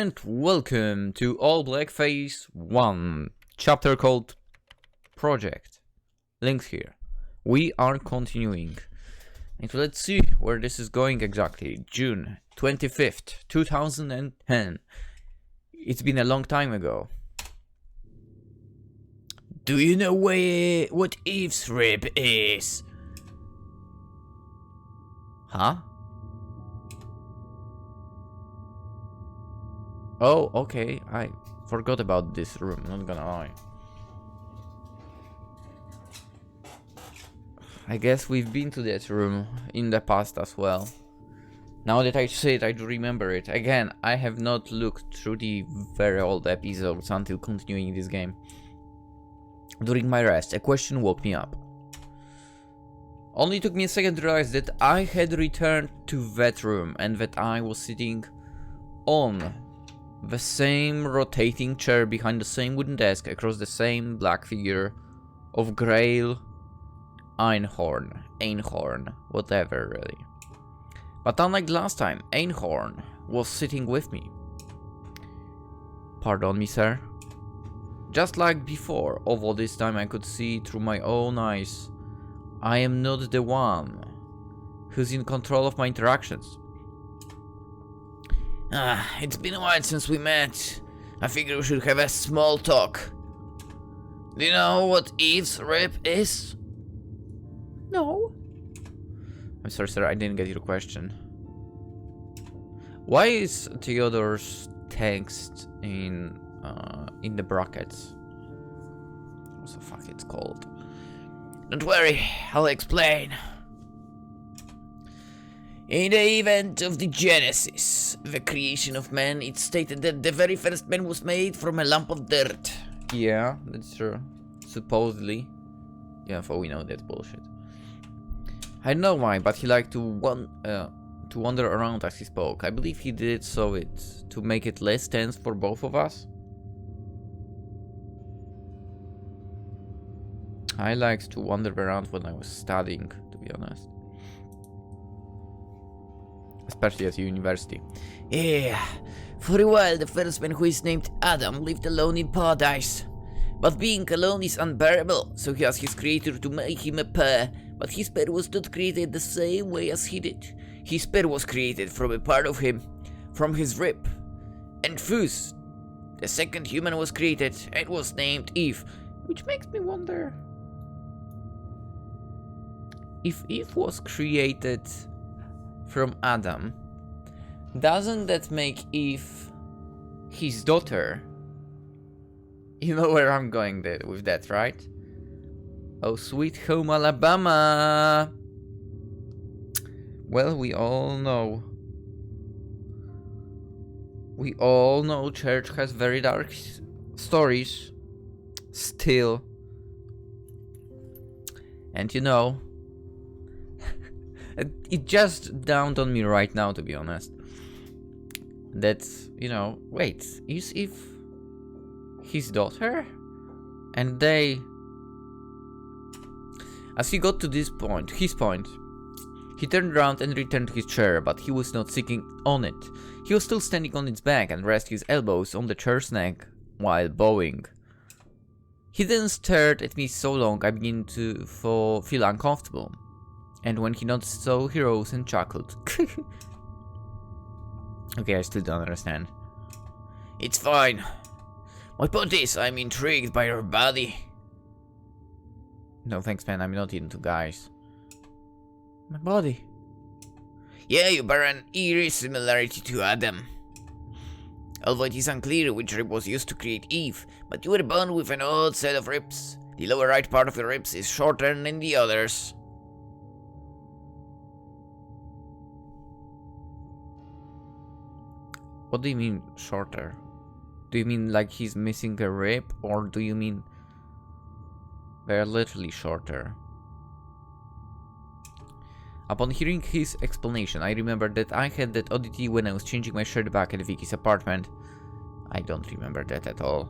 and welcome to ALLBLACK Phase 1, chapter called Project. Lynx here. We are continuing. And let's see where this is going exactly. June 25th, 2010. It's been a long time ago. Do you know what Eve's rib is? Huh? Oh, okay, I forgot about this room, not gonna lie. I guess we've been to that room in the past as well. Now that I say it, I do remember it. Again, I have not looked through the very old episodes until continuing this game. During my rest, a question woke me up. Only took me a second to realize that I had returned to that room and that I was sitting on the same rotating chair behind the same wooden desk across the same black figure of Grail Einhorn, whatever really. But unlike last time, Einhorn was sitting with me. Pardon me, sir. Just like before, although this time I could see through my own eyes, I am not the one who's in control of my interactions. It's been a while since we met. I figure we should have a small talk. Do you know what Eve's rib is? No. I'm sorry, sir, I didn't get your question. Why is Theodore's text in the brackets? What the fuck it's called? Don't worry, I'll explain. In the event of the Genesis, the creation of man, it's stated that the very first man was made from a lump of dirt. Yeah, that's true. Supposedly. Yeah, for we know that's bullshit. I don't know why, but he liked to wander around as he spoke. I believe he did so to make it less tense for both of us. I liked to wander around when I was studying, to be honest. Especially at university. Yeah, for a while the first man, who is named Adam, lived alone in paradise. But being alone is unbearable, so he asked his creator to make him a pair. But his pair was not created the same way as he did. His pair was created from a part of him, from his rib. And thus, the second human was created and was named Eve. Which makes me wonder, if Eve was created from Adam, doesn't that make Eve his daughter? You know where I'm going with that, right? Oh, sweet home Alabama! Well, we all know church has very dark stories still. And you know, it just dawned on me right now, to be honest, that, you know, wait, is Eve his daughter? And they, as he got to his point, he turned around and returned to his chair, but he was not sitting on it. He was still standing on its back and rested his elbows on the chair's neck while bowing. He then stared at me so long I began to feel uncomfortable. And when he noticed so, he rose and chuckled. Okay, I still don't understand. It's fine. My point is, I'm intrigued by your body. No thanks, man, I'm not into guys. My body? Yeah, you bear an eerie similarity to Adam. Although it is unclear which rib was used to create Eve, but you were born with an odd set of ribs. The lower right part of your ribs is shorter than the others. What do you mean shorter? Do you mean like he's missing a rib, or do you mean they're literally shorter? Upon hearing his explanation, I remembered that I had that oddity when I was changing my shirt back at Vicky's apartment. I don't remember that at all.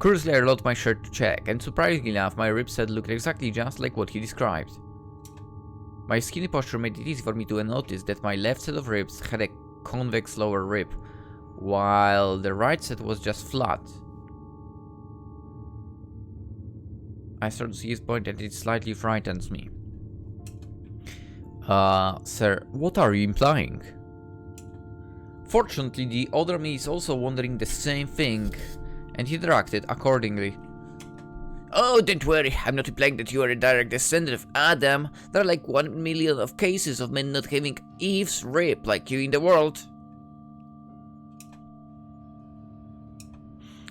Curiously, I rolled my shirt to check, and surprisingly enough, my rib set looked exactly just like what he described. My skinny posture made it easy for me to notice that my left set of ribs had a convex lower rib, while the right side was just flat. I start to see his point and it slightly frightens me. Sir, what are you implying? Fortunately, the other me is also wondering the same thing, and he reacted accordingly. Oh, don't worry, I'm not implying that you are a direct descendant of Adam. There are like 1 million of cases of men not having Eve's rib like you in the world.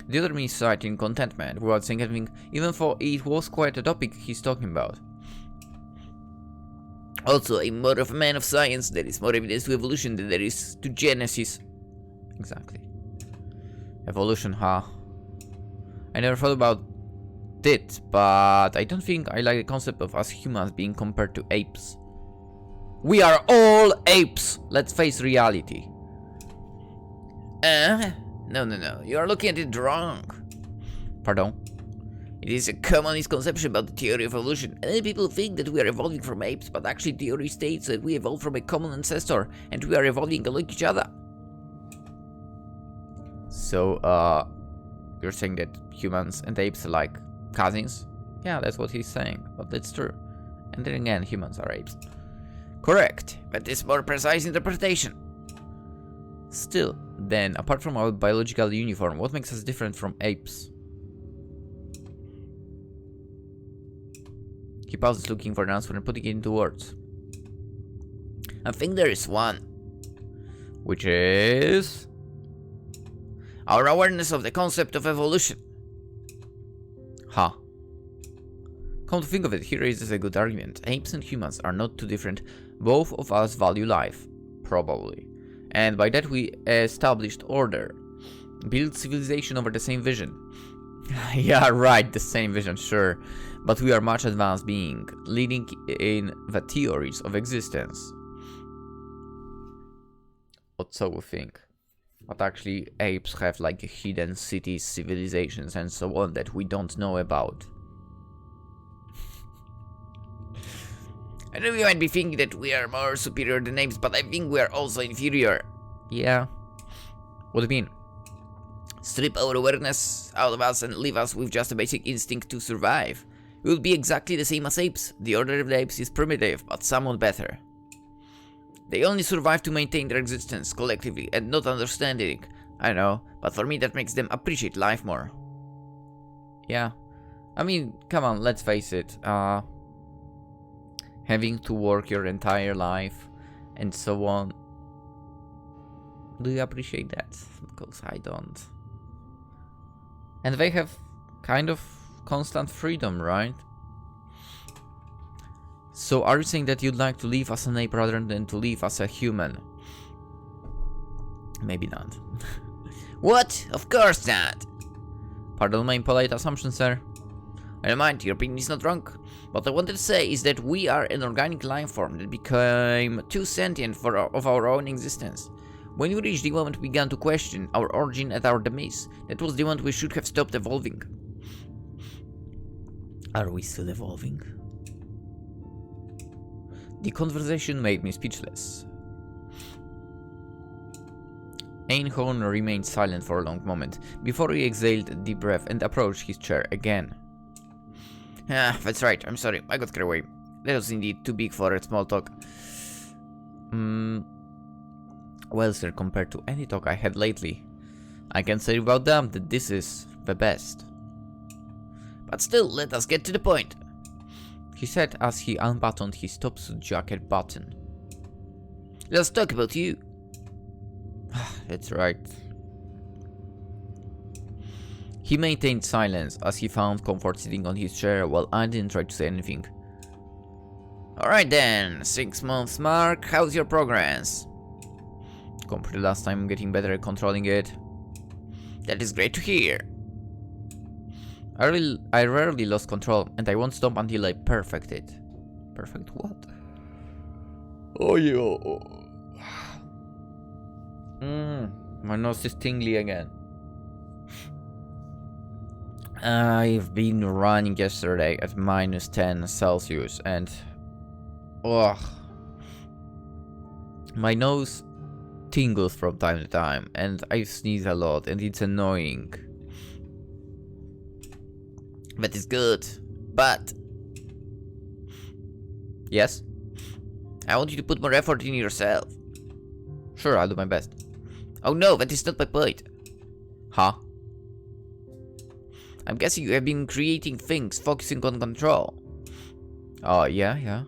The other me sighed in contentment without saying anything, even though it was quite a topic he's talking about. Also, I'm more of a man of science. There is more evidence to evolution than there is to Genesis. Exactly. Evolution, huh? I never thought about it, but I don't think I like the concept of us humans being compared to apes. We are all apes! Let's face reality. No. You are looking at it wrong. Pardon? It is a common misconception about the theory of evolution. Many people think that we are evolving from apes, but actually theory states that we evolved from a common ancestor and we are evolving along each other. So, you're saying that humans and apes are like cousins? Yeah, that's what he's saying, but that's true. And then again, humans are apes. Correct, but this more precise interpretation. Still, then, apart from our biological uniform, what makes us different from apes? He pauses, looking for an answer and putting it into words. I think there is one. Which is... our awareness of the concept of evolution. Huh. Come to think of it, he raises a good argument. Apes and humans are not too different. Both of us value life. Probably. And by that we established order. Build civilization over the same vision. Yeah, right, the same vision, sure. But we are much advanced being, leading in the theories of existence. What so we think? But actually apes have like hidden cities, civilizations and so on that we don't know about. I know you might be thinking that we are more superior than apes, but I think we are also inferior. Yeah. What do you mean? Strip our awareness out of us and leave us with just a basic instinct to survive. We will be exactly the same as apes. The order of the apes is primitive, but somewhat better. They only survive to maintain their existence collectively and not understanding. I know, but for me that makes them appreciate life more. Yeah. I mean, come on, let's face it. Having to work your entire life and so on. Do you appreciate that? Because I don't. And they have kind of constant freedom, right? So are you saying that you'd like to live as an ape rather than to live as a human? Maybe not. What? Of course not! Pardon my impolite assumption, sir. I don't mind, your opinion is not wrong. What I wanted to say is that we are an organic life form that became too sentient of our own existence. When we reached the moment we began to question our origin and our demise, that was the moment we should have stopped evolving. Are we still evolving? The conversation made me speechless. Einhorn remained silent for a long moment, before he exhaled a deep breath and approached his chair again. Ah, that's right, I'm sorry, I got carried away. That was indeed too big for a small talk. Well, sir, compared to any talk I had lately, I can say without doubt that this is the best. But still, let us get to the point, he said as he unbuttoned his top-suit jacket button. Let's talk about you. That's right. He maintained silence as he found comfort sitting on his chair while I didn't try to say anything. Alright then, 6 months mark, how's your progress? Compared to last time, I'm getting better at controlling it. That is great to hear. I rarely lost control, and I won't stop until I perfect it. Perfect what? Oh yeah. My nose is tingly again. I've been running yesterday at -10 Celsius and... ugh. My nose tingles from time to time, and I sneeze a lot, and it's annoying. But it's good. But... Yes? I want you to put more effort in yourself. Sure, I'll do my best. Oh no, that is not my point. Huh? I'm guessing you have been creating things, focusing on control. Oh, yeah.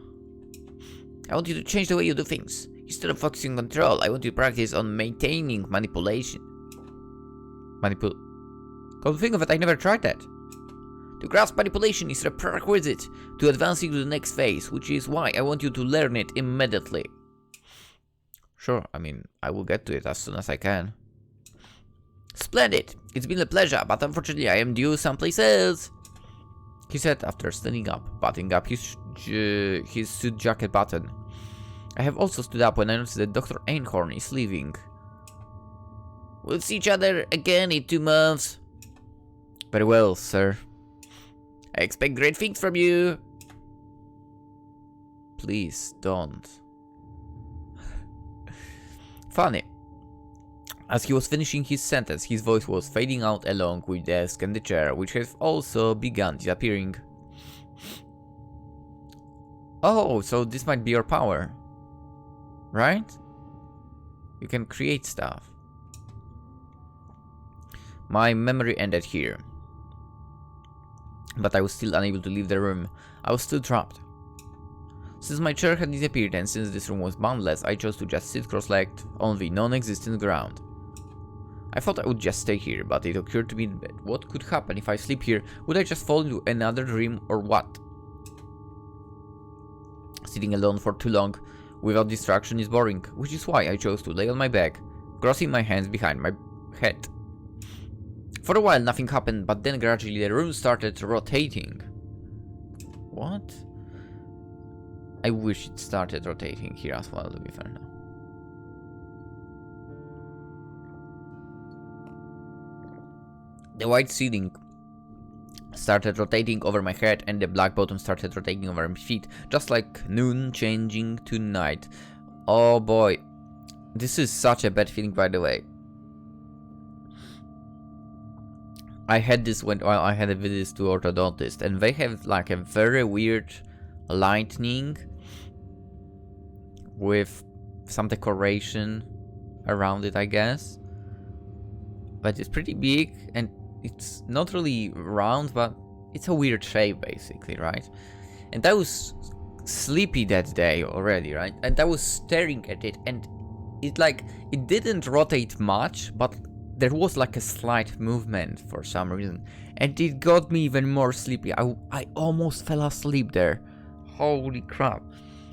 I want you to change the way you do things. Instead of focusing on control, I want you to practice on maintaining manipulation. Come to think of it, I never tried that. To grasp manipulation is a prerequisite to advancing to the next phase, which is why I want you to learn it immediately. Sure, I mean, I will get to it as soon as I can. Splendid! It's been a pleasure, but unfortunately I am due someplace else, he said after standing up, buttoning up his suit jacket button. I have also stood up when I noticed that Dr. Einhorn is leaving. We'll see each other again in 2 months. Very well, sir. I expect great things from you. Please don't. Funny. As he was finishing his sentence, his voice was fading out along with the desk and the chair, which have also begun disappearing. Oh, so this might be your power. Right? You can create stuff. My memory ended here. But I was still unable to leave the room. I was still trapped. Since my chair had disappeared and since this room was boundless, I chose to just sit cross-legged on the non-existent ground. I thought I would just stay here, but it occurred to me that what could happen if I sleep here? Would I just fall into another dream or what? Sitting alone for too long without distraction is boring, which is why I chose to lay on my back, crossing my hands behind my head. For a while nothing happened, but then gradually the room started rotating. What? I wish it started rotating here as well, to be fair now. The white ceiling started rotating over my head and the black bottom started rotating over my feet, just like noon changing to night. Oh boy, this is such a bad feeling, by the way. I had this when I had a visit to orthodontist, and they have like a very weird lightning with some decoration around it, I guess. But it's pretty big and it's not really round, but it's a weird shape basically, right? And I was sleepy that day already, right? And I was staring at it and it didn't rotate much, but there was like a slight movement for some reason. And it got me even more sleepy. I almost fell asleep there. Holy crap.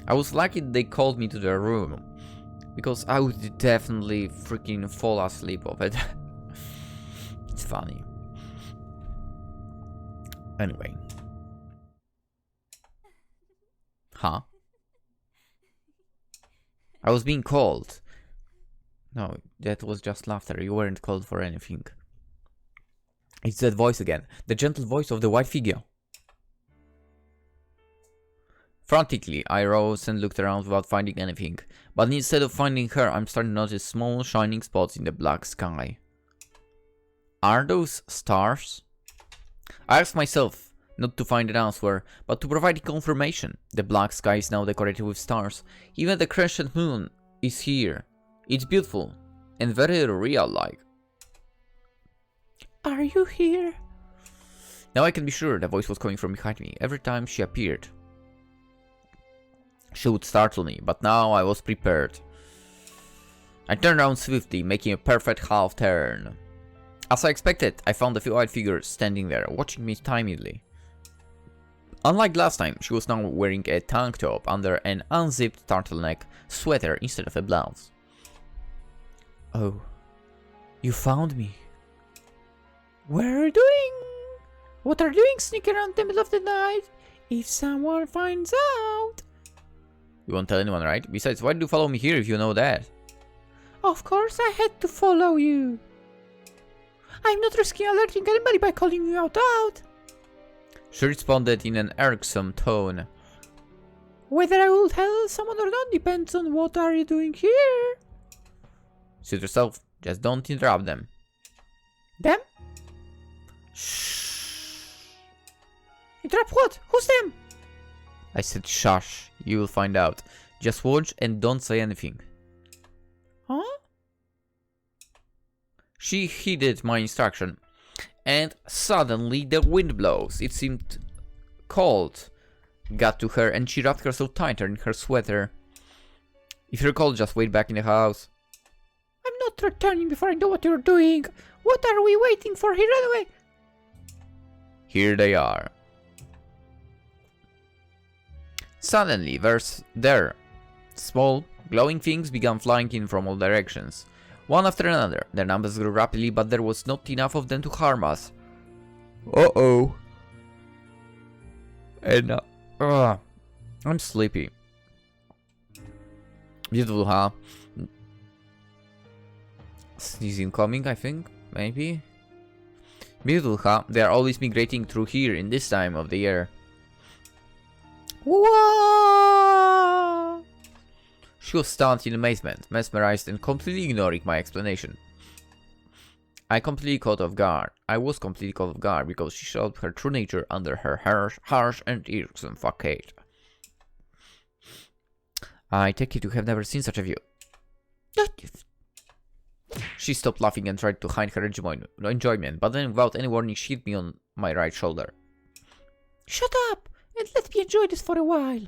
I was lucky they called me to their room, because I would definitely freaking fall asleep of it. It's funny. Anyway. Huh? I was being called. No, that was just laughter. You weren't called for anything. It's that voice again. The gentle voice of the white figure. Frantically, I rose and looked around without finding anything. But instead of finding her, I'm starting to notice small shining spots in the black sky. Are those stars? I asked myself, not to find an answer, but to provide confirmation. The black sky is now decorated with stars. Even the crescent moon is here. It's beautiful and very real-like. Are you here? Now I can be sure the voice was coming from behind me. Every time she appeared, she would startle me, but now I was prepared. I turned around swiftly, making a perfect half turn. As I expected, I found a white figure standing there, watching me timidly. Unlike last time, she was now wearing a tank top under an unzipped turtleneck sweater instead of a blouse. Oh, you found me. Where are you doing? What are you doing sneaking around the middle of the night? If someone finds out... You won't tell anyone, right? Besides, why do you follow me here if you know that? Of course I had to follow you. I'm not risking alerting anybody by calling you out. She responded in an irksome tone. Whether I will tell someone or not depends on what are you doing here. Suit yourself, just don't interrupt them. Them? Shh. Interrupt what? Who's them? I said shush, you will find out. Just watch and don't say anything. Huh? She heeded my instruction. And suddenly the wind blows. It seemed cold got to her and she wrapped herself tighter in her sweater. If you're cold, just wait back in the house. I'm not returning before I know what you're doing. What are we waiting for? Here, run away. Here they are. Suddenly, there. Small, glowing things began flying in from all directions. One after another. Their numbers grew rapidly, but there was not enough of them to harm us. Uh-oh. And I'm sleepy. Beautiful, huh? Sneezing coming, I think. Maybe. Beautiful, huh? They are always migrating through here in this time of the year. Whoa! She was stunned in amazement, mesmerized, and completely ignoring my explanation. I was completely caught off guard because she showed her true nature under her harsh and irksome facade. I take it you have never seen such a view. She stopped laughing and tried to hide her enjoyment, but then without any warning she hit me on my right shoulder. Shut up and let me enjoy this for a while.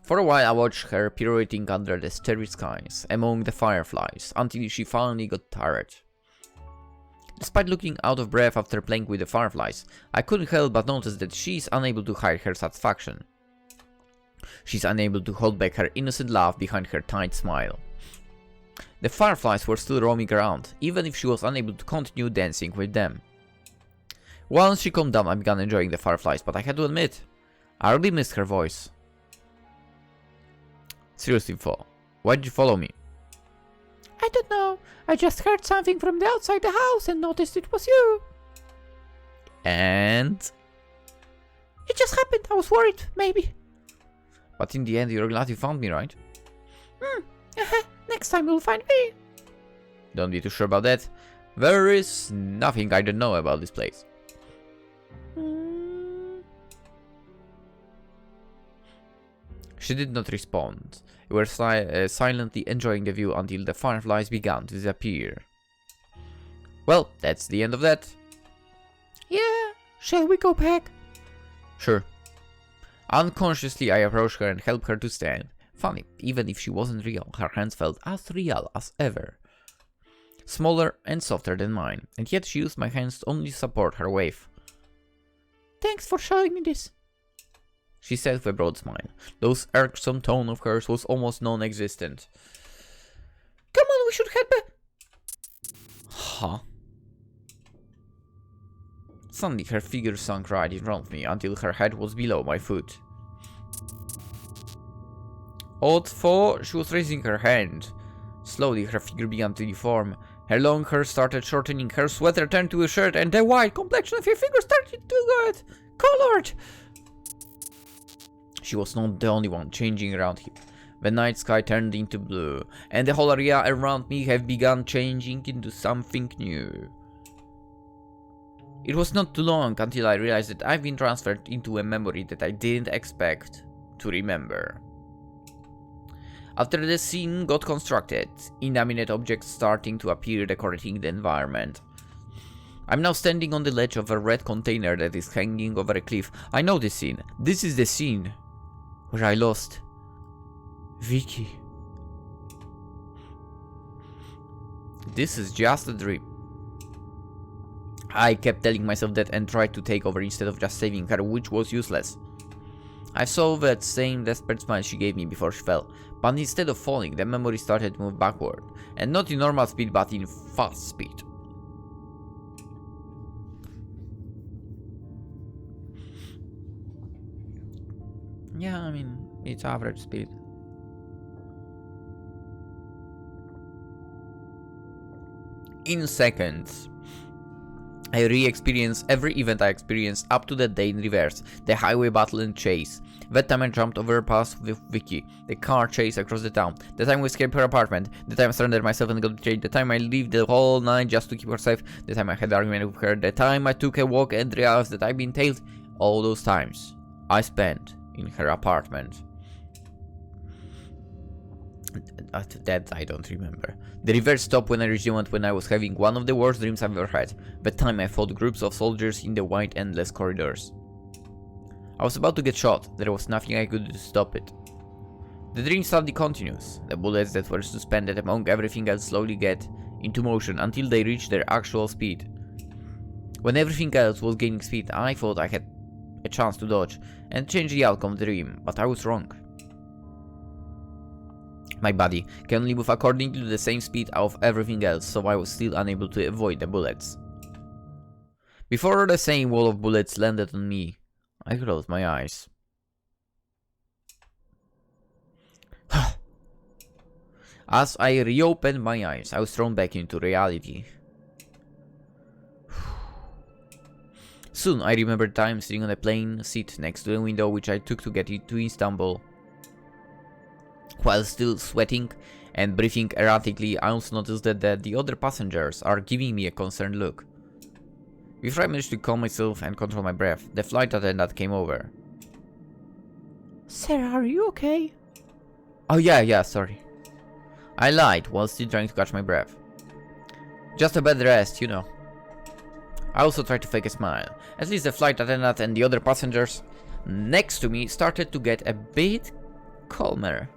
For a while I watched her pirouetting under the starry skies, among the fireflies, until she finally got tired. Despite looking out of breath after playing with the fireflies, I couldn't help but notice that she is unable to hide her satisfaction. She's unable to hold back her innocent laugh behind her tight smile. The fireflies were still roaming around, even if she was unable to continue dancing with them. Once she calmed down, I began enjoying the fireflies, but I had to admit, I really missed her voice. Seriously, Fo, why did you follow me? I don't know. I just heard something from the outside the house and noticed it was you. And? It just happened. I was worried, maybe. But in the end, you're glad you found me, right? Next time you'll find me. Don't be too sure about that. There is nothing I don't know about this place. She did not respond. We were silently enjoying the view until the fireflies began to disappear. Well, that's the end of that. Yeah, shall we go back? Sure. Unconsciously, I approached her and helped her to stand. Funny, even if she wasn't real, her hands felt as real as ever. Smaller and softer than mine, and yet she used my hands only to support her wave. Thanks for showing me this, she said with a broad smile. Those irksome tone of hers was almost non-existent. Come on, we should head back. Huh? Suddenly her figure sunk right in front of me until her head was below my foot. Odd for, she was raising her hand. Slowly her figure began to deform. Her long hair started shortening, her sweater turned to a shirt, and the white complexion of her figure started to get colored. She was not the only one changing around here. The night sky turned into blue, and the whole area around me had begun changing into something new. It was not too long until I realized that I've been transferred into a memory that I didn't expect to remember. After the scene got constructed, inanimate objects starting to appear decorating the environment. I'm now standing on the ledge of a red container that is hanging over a cliff. I know this scene. This is the scene where I lost Vicky. This is just a dream. I kept telling myself that and tried to take over instead of just saving her, which was useless. I saw that same desperate smile she gave me before she fell, but instead of falling, the memory started to move backward, and not in normal speed but in fast speed. Yeah, I mean, it's average speed. In seconds, I re-experienced every event I experienced up to that day in reverse. The highway battle and chase. That time I jumped over a pass with Vicky. The car chase across the town. The time we escaped her apartment. The time I surrendered myself and got betrayed. The time I lived the whole night just to keep her safe. The time I had an argument with her. The time I took a walk and realized that I'd been tailed. All those times I spent in her apartment. That I don't remember. The reverse stopped when I reached the moment when I was having one of the worst dreams I've ever had. The time I fought groups of soldiers in the wide endless corridors. I was about to get shot. There was nothing I could do to stop it. The dream sadly continues. The bullets that were suspended among everything else slowly get into motion until they reach their actual speed. When everything else was gaining speed, I thought I had a chance to dodge and change the outcome of the dream, but I was wrong. My body can only move according to the same speed of everything else, so I was still unable to avoid the bullets. Before the same wall of bullets landed on me, I closed my eyes. As I reopened my eyes, I was thrown back into reality. Soon I remembered time sitting on a plane seat next to the window which I took to get to Istanbul. While still sweating and breathing erratically, I also noticed that the other passengers are giving me a concerned look. Before I managed to calm myself and control my breath, the flight attendant came over. "Sir, are you okay?" "Oh yeah, sorry." I lied while still trying to catch my breath. "Just a bad rest, you know." I also tried to fake a smile. At least the flight attendant and the other passengers next to me started to get a bit calmer.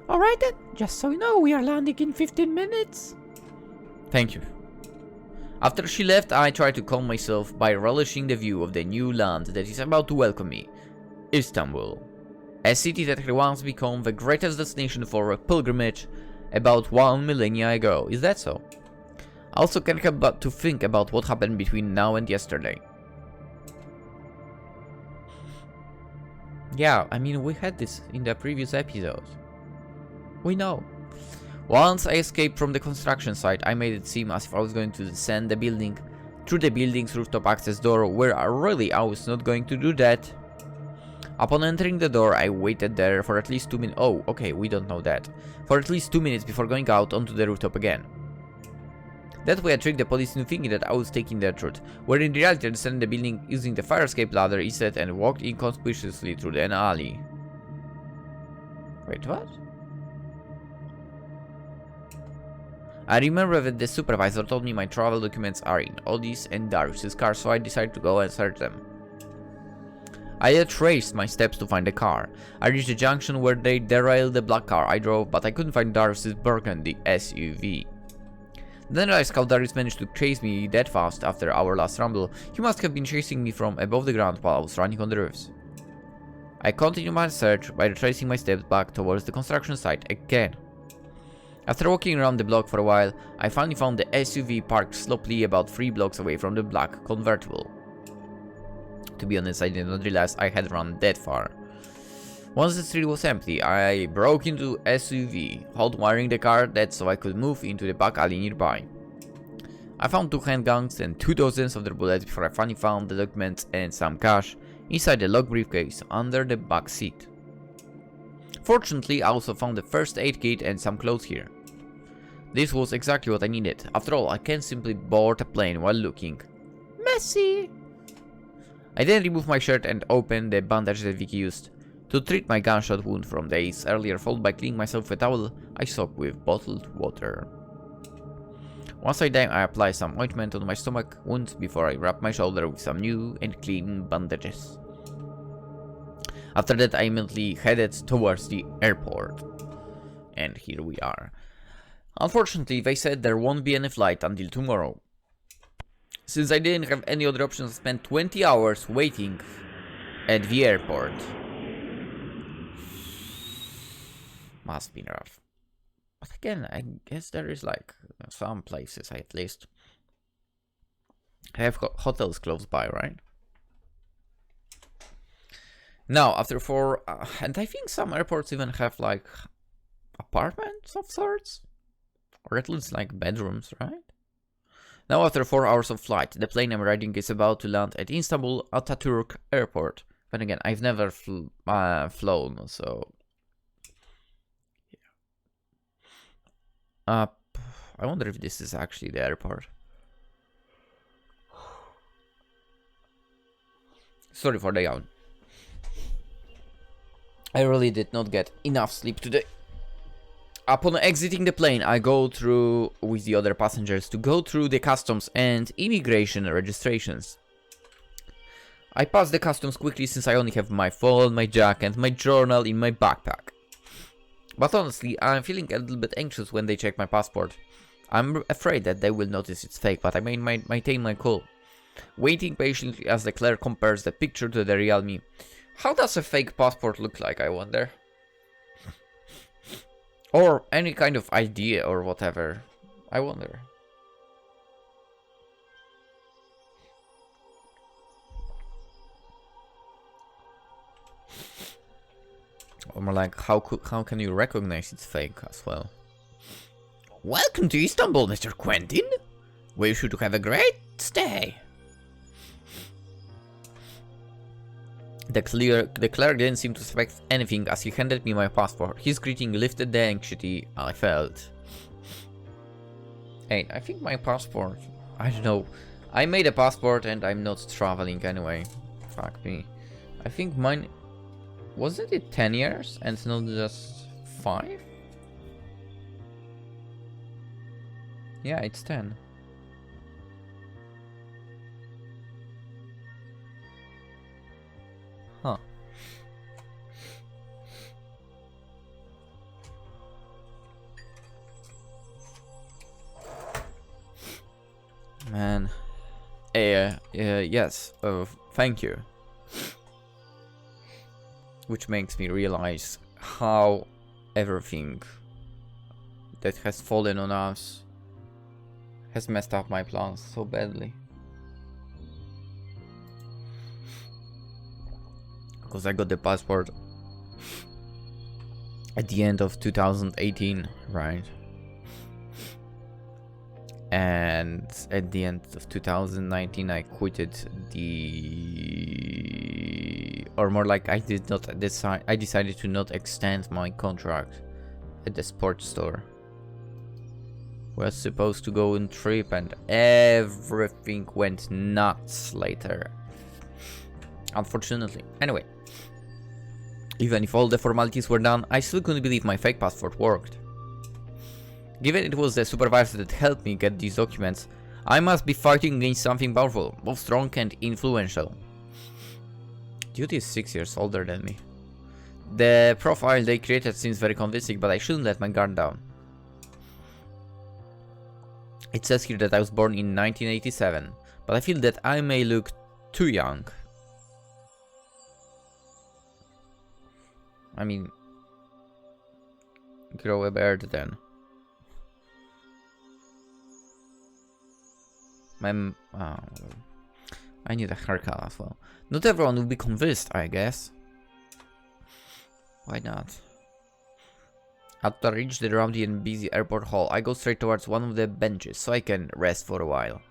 "Alright then, just so you know, we are landing in 15 minutes. "Thank you." After she left, I tried to calm myself by relishing the view of the new land that is about to welcome me. Istanbul. A city that had once become the greatest destination for a pilgrimage about 1 millennia ago. Is that so? I also can't help but to think about what happened between now and yesterday. Yeah, I mean, we had this in the previous episode. We know. Once I escaped from the construction site, I made it seem as if I was going to descend the building through the building's rooftop access door, where really I was not going to do that. Upon entering the door, I waited there for at least 2 minutes. Oh, okay, we don't know that. For at least 2 minutes before going out onto the rooftop again. That way I tricked the police into thinking that I was taking their route, where in reality I descended the building using the fire escape ladder instead and walked inconspicuously through an alley. Wait, what? I remember that the supervisor told me my travel documents are in Odie's and Darius's car, so I decided to go and search them. I retraced my steps to find the car. I reached the junction where they derailed the black car I drove, but I couldn't find Darius's burgundy SUV. Then I realized how Darius managed to chase me that fast after our last rumble. He must have been chasing me from above the ground while I was running on the roofs. I continued my search by retracing my steps back towards the construction site again. After walking around the block for a while, I finally found the SUV parked sloppily about 3 blocks away from the black convertible. To be honest, I did not realize I had run that far. Once the street was empty, I broke into SUV, hot-wiring the car that so I could move into the back alley nearby. I found 2 handguns and 2 dozens of their bullets before I finally found the documents and some cash inside the locked briefcase under the back seat. Fortunately, I also found the first aid kit and some clothes here. This was exactly what I needed. After all, I can't simply board a plane while looking messy. I then removed my shirt and opened the bandage that Vicky used to treat my gunshot wound from days earlier, followed by cleaning myself with a towel I soaked with bottled water. Once I died, I applied some ointment on my stomach wound before I wrapped my shoulder with some new and clean bandages. After that, I immediately headed towards the airport. And here we are. Unfortunately, they said there won't be any flight until tomorrow. Since I didn't have any other options, I spent 20 hours waiting at the airport. Must be rough. But again, I guess there is like some places at least have hotels close by, right? Now, after 4, and I think some airports even have like apartments of sorts, or at least like bedrooms, right? Now after 4 hours of flight, the plane I'm riding is about to land at Istanbul Ataturk Airport. But again, I've never flown, so... I wonder if this is actually the airport. Sorry for the yawn. I really did not get enough sleep today. Upon exiting the plane, I go through with the other passengers to go through the customs and immigration registrations. I pass the customs quickly since I only have my phone, my jacket, and my journal in my backpack. But honestly, I'm feeling a little bit anxious when they check my passport. I'm afraid that they will notice it's fake, but I maintain my cool. Waiting patiently as the clerk compares the picture to the real me. How does a fake passport look like, I wonder? Or any kind of idea or whatever. I wonder. Or more like, how can you recognize it's fake as well? Welcome to Istanbul, Mr. Quentin. We should have a great stay. The clerk didn't seem to suspect anything as he handed me my passport. His greeting lifted the anxiety I felt. Hey, I think my passport... I don't know. I made a passport and I'm not traveling anyway. Fuck me. I think mine... Wasn't it 10 years and not just 5? Yeah, it's 10. Huh. Man. Yes. Thank you. Which makes me realize how everything that has fallen on us has messed up my plans so badly. Because I got the passport at the end of 2018, right? And at the end of 2019 I quitted the... Or more like I decided to not extend my contract at the sports store. We were supposed to go on trip and everything went nuts later. Unfortunately. Anyway. Even if all the formalities were done, I still couldn't believe my fake passport worked. Given it was the supervisor that helped me get these documents, I must be fighting against something powerful, both strong and influential. Dude is 6 years older than me. The profile they created seems very convincing, but I shouldn't let my guard down. It says here that I was born in 1987, but I feel that I may look too young. I mean, grow a beard then. I need a haircut as well. Not everyone will be convinced, I guess. Why not? After I reach the rowdy and busy airport hall, I go straight towards one of the benches so I can rest for a while.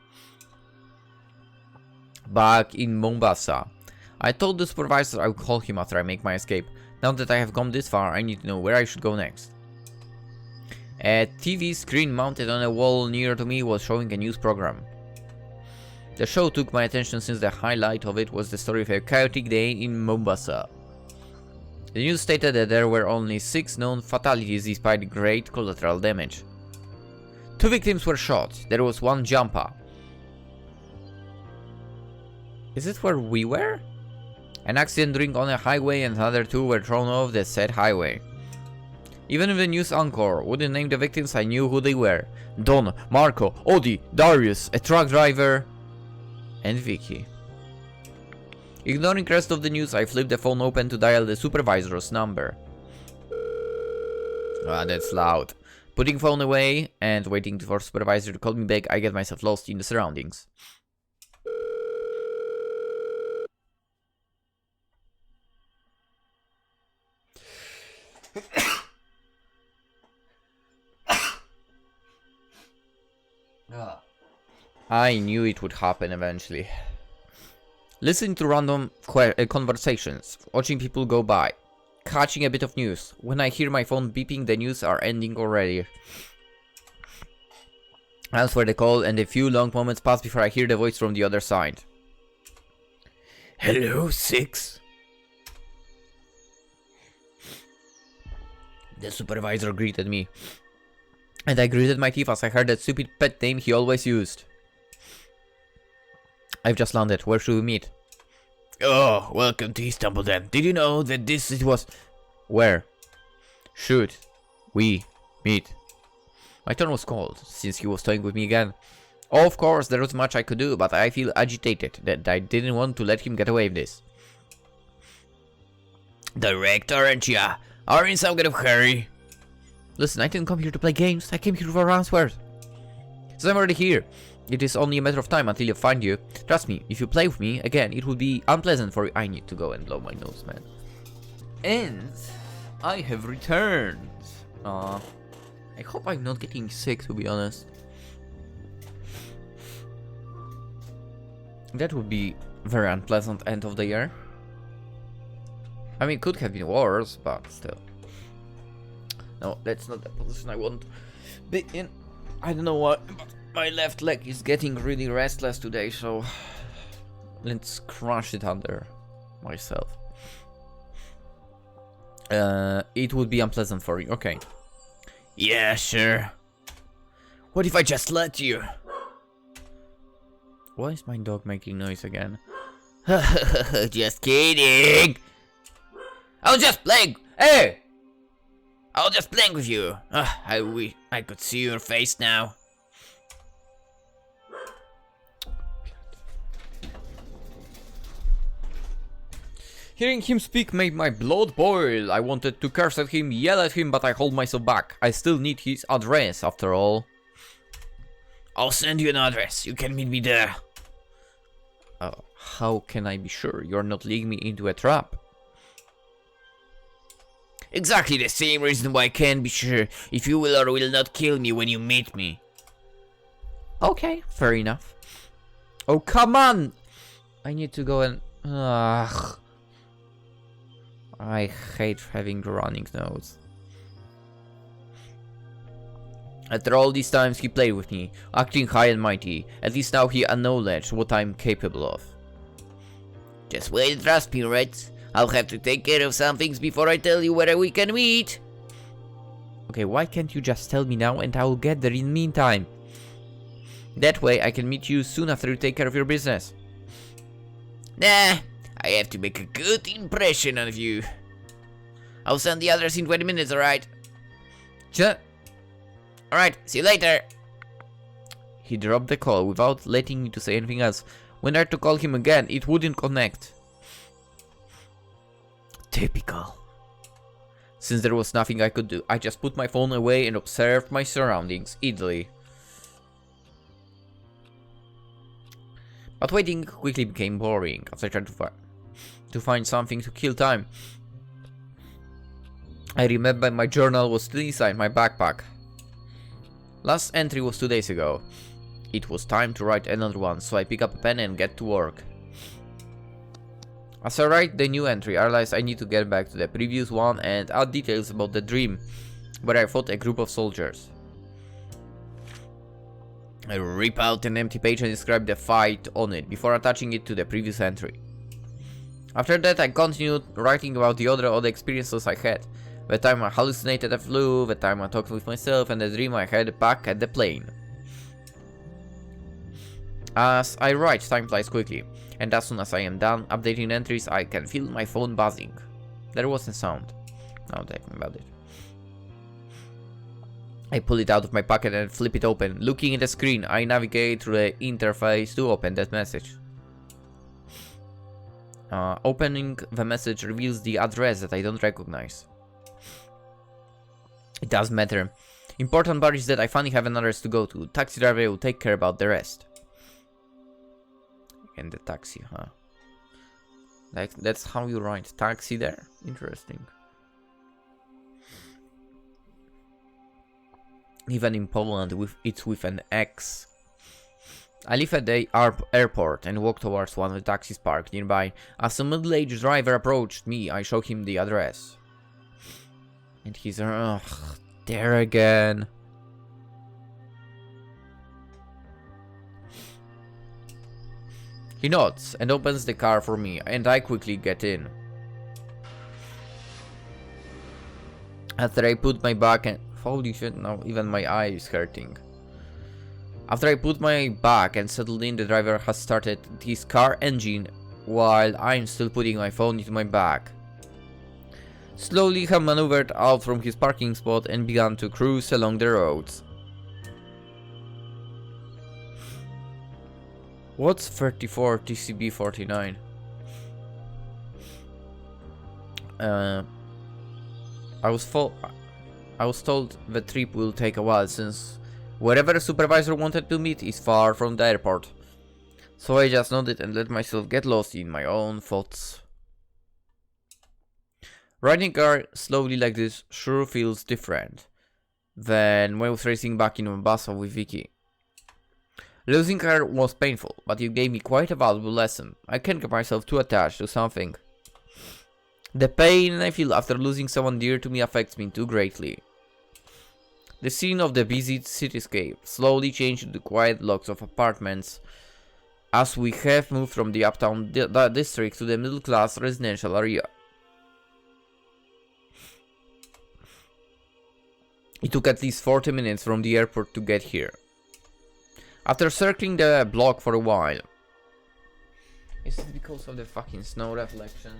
Back in Mombasa, I told the supervisor I would call him after I make my escape. Now that I have come this far, I need to know where I should go next. A TV screen mounted on a wall near to me was showing a news program. The show took my attention since the highlight of it was the story of a chaotic day in Mombasa. The news stated that there were only 6 known fatalities despite great collateral damage. 2 victims were shot. There was 1 jumper. Is it where we were? An accident during on a highway and another 2 were thrown off the said highway. Even if the news anchor wouldn't name the victims, I knew who they were. Don, Marco, Odi, Darius, a truck driver, and Vicky. Ignoring the rest of the news, I flipped the phone open to dial the supervisor's number. Ah, that's loud. Putting phone away and waiting for supervisor to call me back, I get myself lost in the surroundings. I knew it would happen eventually. Listening to random conversations, watching people go by, catching a bit of news. When I hear my phone beeping, the news are ending already. I answer the call, and a few long moments pass before I hear the voice from the other side. Hello, 6? The supervisor greeted me, and I gritted my teeth as I heard that stupid pet name he always used. I've just landed. Where should we meet? Oh, welcome to Istanbul then. Did you know that it was... Where should we meet? My turn was called, since he was toying with me again. Of course, there was much I could do, but I feel agitated that I didn't want to let him get away with this. Direct, aren't ya? Are you in some kind of hurry? Listen, I didn't come here to play games. I came here for answers. So I'm already here. It is only a matter of time until I find you. Trust me, if you play with me again, it will be unpleasant for you. I need to go and blow my nose, man. And I have returned. I hope I'm not getting sick, to be honest. That would be very unpleasant end of the year. I mean, it could have been worse, but still. No, that's not the position I want to be in. I don't know what, but my left leg is getting really restless today, so let's crush it under myself. It would be unpleasant for you. Okay. Yeah, sure. What if I just let you? Why is my dog making noise again? Just kidding. I was just playing. Hey! I was just playing with you. I wish I could see your face now. Hearing him speak made my blood boil. I wanted to curse at him, yell at him, but I hold myself back. I still need his address, after all. I'll send you an address. You can meet me there. How can I be sure you're not leading me into a trap? Exactly the same reason why I can't be sure if you will or will not kill me when you meet me. Okay, fair enough. Oh, come on! I need to go and... I hate having the running nose. After all these times he played with me, acting high and mighty, at least now he acknowledged what I'm capable of. Just wait and trust me, Reds. I'll have to take care of some things before I tell you where we can meet. Okay, why can't you just tell me now and I'll get there in the meantime? That way I can meet you soon after you take care of your business. Nah, I have to make a good impression of you. I'll send the address in 20 minutes, alright? Alright, see you later. He dropped the call without letting me to say anything else. When I tried to call him again, it wouldn't connect. Typical. Since there was nothing I could do, I just put my phone away and observed my surroundings idly. But waiting quickly became boring as I tried to find something to kill time. I remember my journal was still inside my backpack. Last entry was 2 days ago. It was time to write another one, so I pick up a pen and get to work. As I write the new entry, I realize I need to get back to the previous one and add details about the dream, where I fought a group of soldiers. I rip out an empty page and describe the fight on it, before attaching it to the previous entry. After that, I continued writing about the other odd experiences I had. The time I hallucinated a flu, the time I talked with myself, and the dream I had back at the plane. As I write, time flies quickly, and as soon as I am done updating entries, I can feel my phone buzzing. There was a sound, now that I think about it. I pull it out of my pocket and flip it open. Looking at the screen, I navigate through the interface to open that message. Opening the message reveals the address that I don't recognize. It doesn't matter. Important part is that I finally have an address to go to. Taxi driver will take care about the rest. And the taxi, huh? Like, that's how you write taxi there? Interesting. Even in Poland, it's with an X. I leave at the airport and walk towards one of the taxis parked nearby. As a middle-aged driver approached me, I show him the address. And he's there again. He nods and opens the car for me, and I quickly get in. After I put my back and... Holy shit, now even my eye is hurting. After I put my back and settled in, the driver has started his car engine while I'm still putting my phone into my bag. Slowly he maneuvered out from his parking spot and began to cruise along the roads. What's 34 TCB 49? I was told the trip will take a while since wherever the supervisor wanted to meet is far from the airport. So I just nodded and let myself get lost in my own thoughts. Riding a car slowly like this sure feels different than when I was racing back in Mombasa with Vicky. Losing her was painful, but it gave me quite a valuable lesson. I can't get myself too attached to something. The pain I feel after losing someone dear to me affects me too greatly. The scene of the busy cityscape slowly changed into quiet blocks of apartments as we have moved from the uptown district to the middle-class residential area. It took at least 40 minutes from the airport to get here. After circling the block for a while... Is it because of the fucking snow reflection?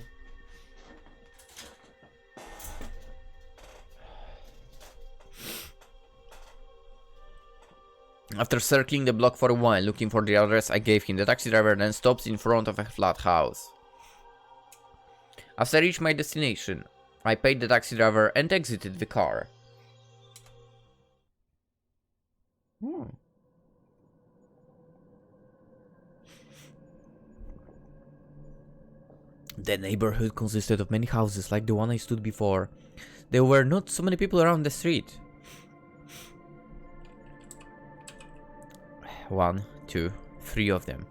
After circling the block for a while, looking for the address I gave him, the taxi driver then stops in front of a flat house. As I reached my destination, I paid the taxi driver and exited the car. The neighborhood consisted of many houses like the one I stood before. There were not so many people around the street. 1, 2, 3 of them.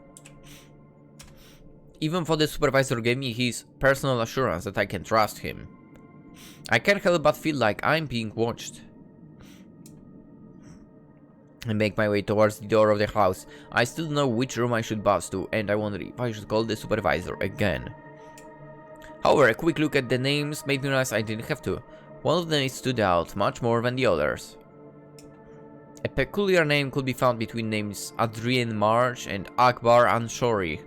Even though the supervisor gave me his personal assurance that I can trust him, I can't help but feel like I'm being watched. I make my way towards the door of the house. I still don't know which room I should buzz to, and I wonder if I should call the supervisor again. However, a quick look at the names made me realize I didn't have to. One of them stood out much more than the others. A peculiar name could be found between names Adrian March and Akbar Anshori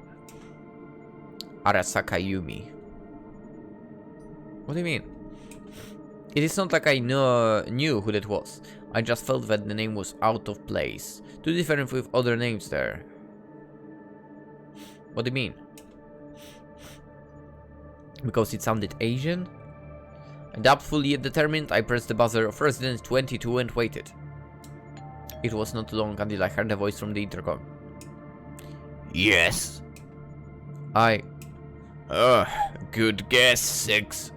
Arasakayumi. What do you mean? It is not like I knew who that was. I just felt that the name was out of place, too different with other names there. What do you mean? Because it sounded Asian? Doubtful yet determined, I pressed the buzzer of resident 22 and waited. It was not long until I heard a voice from the intercom. Yes. Good guess, 6.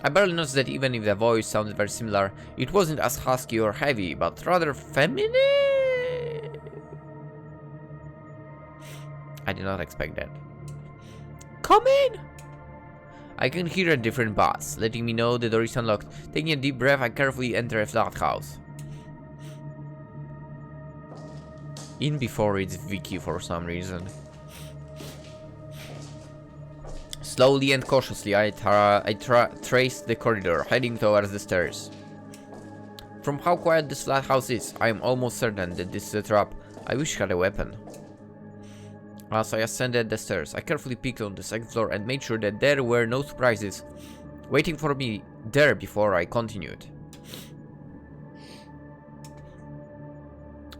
I barely noticed that even if the voice sounded very similar, it wasn't as husky or heavy, but rather feminine. I did not expect that. Come in! I can hear a different bass, letting me know the door is unlocked. Taking a deep breath, I carefully enter a flat house. In before it's Vicky for some reason. Slowly and cautiously, I traced the corridor, heading towards the stairs. From how quiet this flat house is, I am almost certain that this is a trap. I wish I had a weapon. As I ascended the stairs, I carefully peeked on the second floor and made sure that there were no surprises waiting for me there before I continued.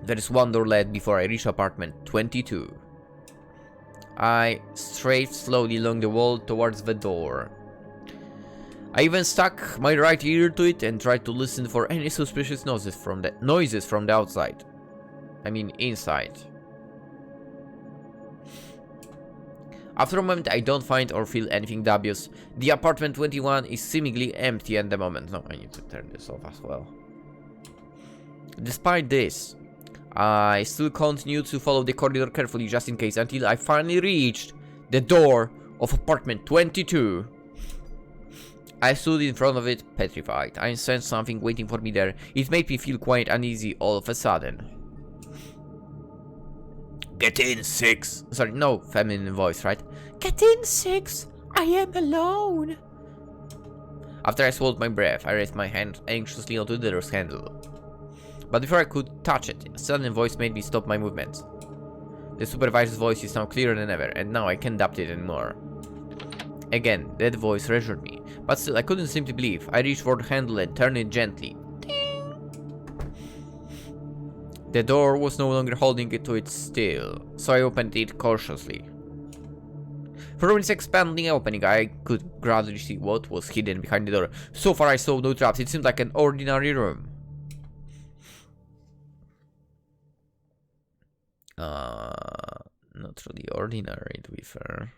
There is one door led before I reach apartment 22. I strayed slowly along the wall towards the door. I even stuck my right ear to it and tried to listen for any suspicious noises from the outside. I mean inside. After a moment, I don't find or feel anything dubious. The apartment 21 is seemingly empty at the moment. No, I need to turn this off as well. Despite this, I still continued to follow the corridor carefully just in case until I finally reached the door of apartment 22. I stood in front of it, petrified. I sensed something waiting for me there. It made me feel quite uneasy all of a sudden. Get in, 6. Sorry, no feminine voice, right? Get in, 6. I am alone. After I swallowed my breath, I raised my hand anxiously onto the door's handle. But before I could touch it, a sudden voice made me stop my movements. The supervisor's voice is now clearer than ever, and now I can't doubt it anymore. Again, that voice reassured me, but still I couldn't seem to believe. I reached for the handle and turned it gently. Ding! The door was no longer holding it to its still, so I opened it cautiously. From its expanding opening, I could gradually see what was hidden behind the door. So far I saw no traps. It seemed like an ordinary room. Not really ordinary, to be fair.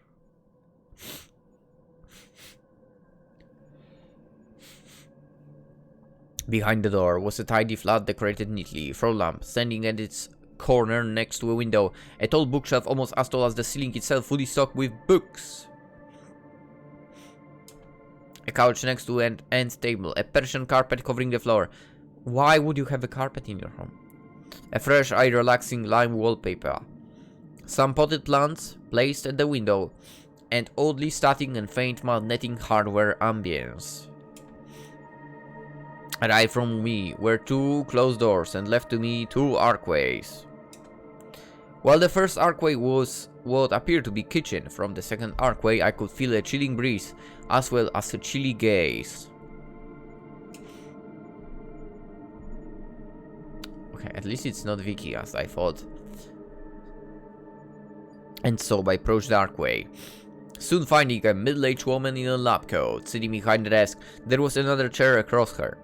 Behind the door was a tidy flat decorated neatly, floor lamp standing at its corner next to a window, a tall bookshelf almost as tall as the ceiling itself, fully stocked with books. A couch next to an end table, a Persian carpet covering the floor. Why would you have a carpet in your home? A fresh, eye-relaxing lime wallpaper. Some potted plants placed at the window, and oddly static and faint magnetic hardware ambience. Right from me were 2 closed doors, and left to me 2 archways. While the first archway was what appeared to be kitchen, from the second archway I could feel a chilling breeze, as well as a chilly gaze. Okay, at least it's not Vicky, as I thought. And so I approached the archway, soon finding a middle-aged woman in a lab coat sitting behind the desk. There was another chair across her.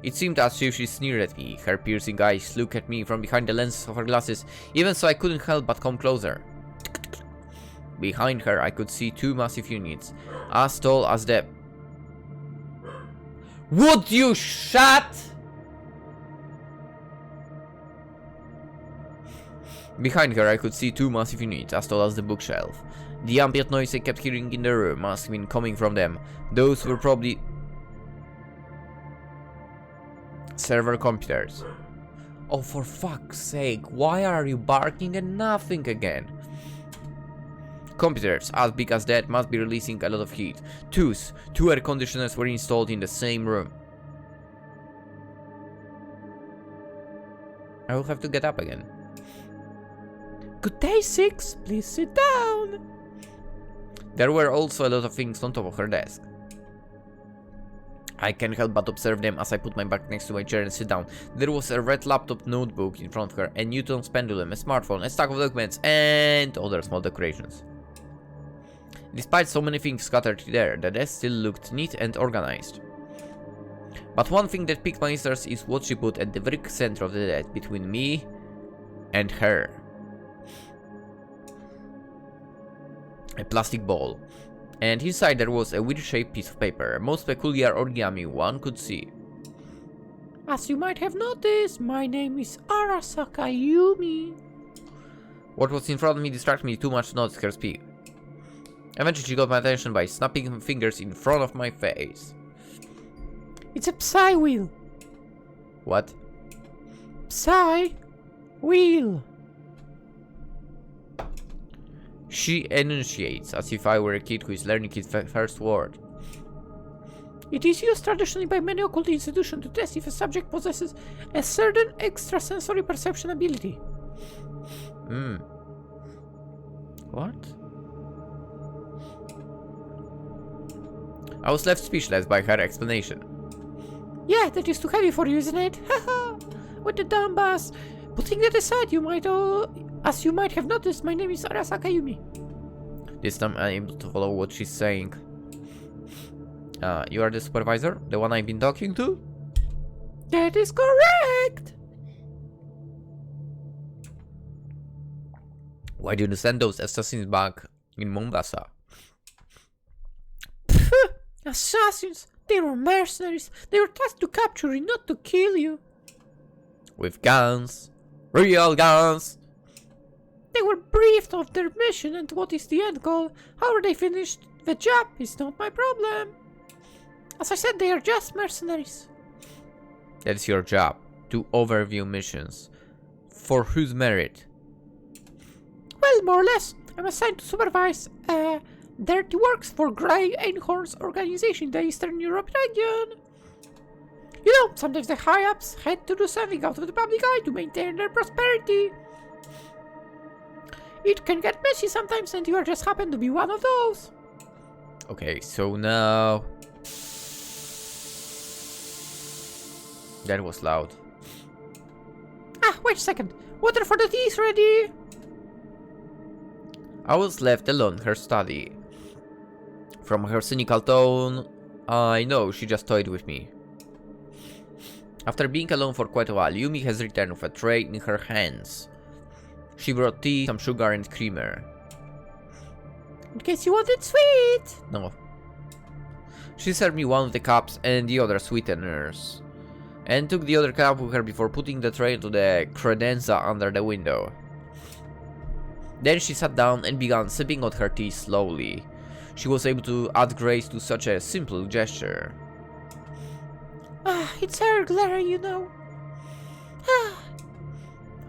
It seemed as if she sneered at me. Her piercing eyes looked at me from behind the lenses of her glasses. Even so, I couldn't help but come closer. Behind her, I could see 2 massive units, as tall as the... Would you shut? Behind her, I could see 2 massive units, as tall as the bookshelf. The ambient noise I kept hearing in the room must have been coming from them. Those were probably server computers. Oh, for fuck's sake, why are you barking at nothing again? Computers as big as that must be releasing a lot of heat. 2 air conditioners were installed in the same room. I will have to get up again. Good day, 6. Please sit down. There were also a lot of things on top of her desk. I can't help but observe them as I put my back next to my chair and sit down. There was a red laptop notebook in front of her, a Newton's pendulum, a smartphone, a stack of documents, and other small decorations. Despite so many things scattered there, the desk still looked neat and organized. But one thing that piqued my interest is what she put at the very center of the desk, between me and her. A plastic ball. And inside there was a weird-shaped piece of paper, a most peculiar origami one could see. As you might have noticed, my name is Arasaka Yumi. What was in front of me distracted me too much to notice her speak. Eventually she got my attention by snapping her fingers in front of my face. It's a Psy wheel. What? Psy wheel. She enunciates as if I were a kid who is learning his first word. It is used traditionally by many occult institutions to test if a subject possesses a certain extrasensory perception ability. What? I was left speechless by her explanation. Yeah, that is too heavy for you, isn't it? Haha, what a dumb bass. Putting that aside, as you might have noticed, my name is Arasaka Yumi. This time I'm able to follow what she's saying. You are the supervisor? The one I've been talking to? That is correct! Why did you send those assassins back in Mombasa? Assassins! They were mercenaries. They were tasked to capture you, not to kill you. With guns. Real guns. They were briefed of their mission and what is the end goal. How they finished the job is not my problem. As I said, they are just mercenaries. That's your job. To overview missions. For whose merit? Well, more or less. I'm assigned to supervise dirty works for Grey Einhorn's organization in the Eastern Europe region. You know, sometimes the high-ups had to do something out of the public eye to maintain their prosperity. It can get messy sometimes, and you just happen to be one of those. Okay, so now... That was loud. Ah, wait a second. Water for the tea is ready. I was left alone in her study. From her cynical tone, I know she just toyed with me. After being alone for quite a while, Yumi has returned with a tray in her hands. She brought tea, some sugar and creamer. In case you want it sweet. No. She served me one of the cups and the other sweeteners, and took the other cup with her before putting the tray into the credenza under the window. Then she sat down and began sipping on her tea slowly. She was able to add grace to such a simple gesture. Ah, it's her glare, you know. Ah.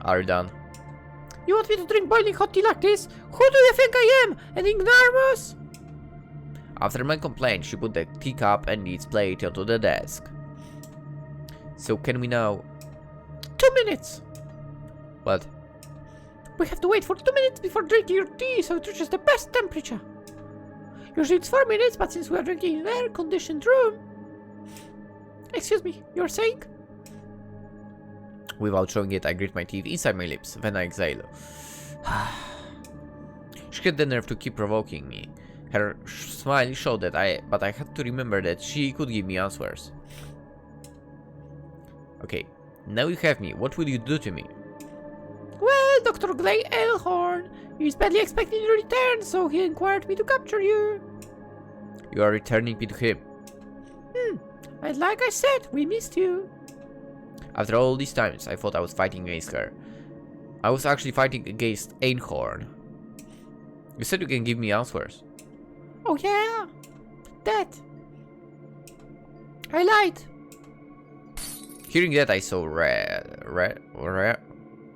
Are you done? You want me to drink boiling hot tea like this? Who do you think I am? An ignoramus? After my complaint, she put the teacup and its plate onto the desk. So can we now... 2 minutes! What? We have to wait for 2 minutes before drinking your tea so it reaches the best temperature. Usually it's 4 minutes, but since we are drinking in an air-conditioned room... Excuse me, you were saying? Without showing it, I grit my teeth inside my lips, then I exhale. She had the nerve to keep provoking me. Her smile showed that but I had to remember that she could give me answers. Okay, now you have me. What will you do to me? Well, Dr. Grey Einhorn is badly expecting your return, so he inquired me to capture you. You are returning me to him. And like I said, we missed you. After all these times, I thought I was fighting against her. I was actually fighting against Einhorn. You said you can give me answers. Oh yeah, that. I lied. Hearing that, I saw red.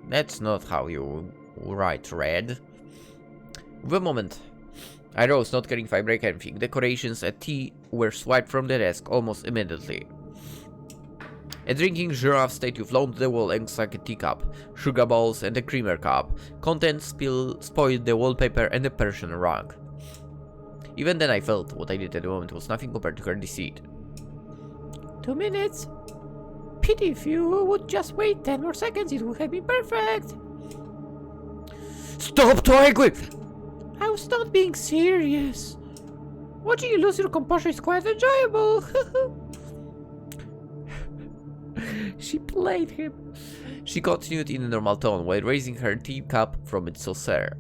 That's not how you write red. The moment I rose, not caring if I break anything. Decorations and tea were swiped from the desk almost immediately. A drinking giraffe statue floated to the wall alongside a teacup, sugar balls and a creamer cup. Contents spoiled the wallpaper and the Persian rug. Even then I felt what I did at the moment was nothing compared to her deceit. 2 minutes. Pity if you would just wait 10 more seconds, it would have been perfect. Stop toying with! I was not being serious. Watching you lose your composure is quite enjoyable. She played him. She continued in a normal tone while raising her teacup from its saucer.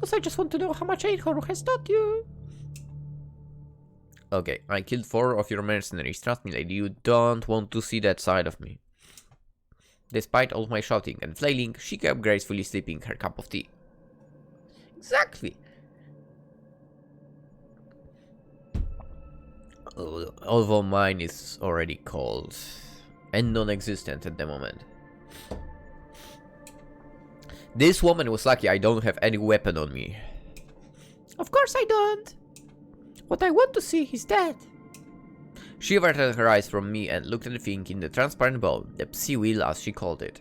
Also, I just want to know how much Einhorn has taught you. Okay, I killed 4 of your mercenaries. Trust me, lady, you don't want to see that side of me. Despite all my shouting and flailing, she kept gracefully sipping her cup of tea. Exactly. Although mine is already cold and non-existent at the moment. This woman was lucky I don't have any weapon on me. Of course I don't. What I want to see is that. She averted her eyes from me and looked at the thing in the transparent bowl, the psi wheel as she called it.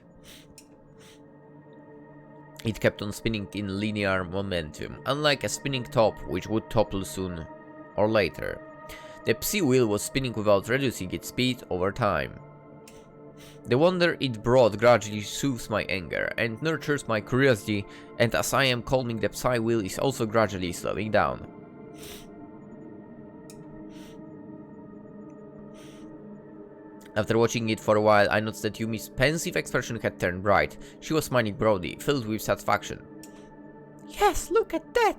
It kept on spinning in linear momentum, unlike a spinning top which would topple soon or later. The psi wheel was spinning without reducing its speed over time. The wonder it brought gradually soothes my anger and nurtures my curiosity, and as I am calming, the psi wheel is also gradually slowing down. After watching it for a while, I noticed that Yumi's pensive expression had turned bright. She was smiling broadly, filled with satisfaction. Yes, look at that!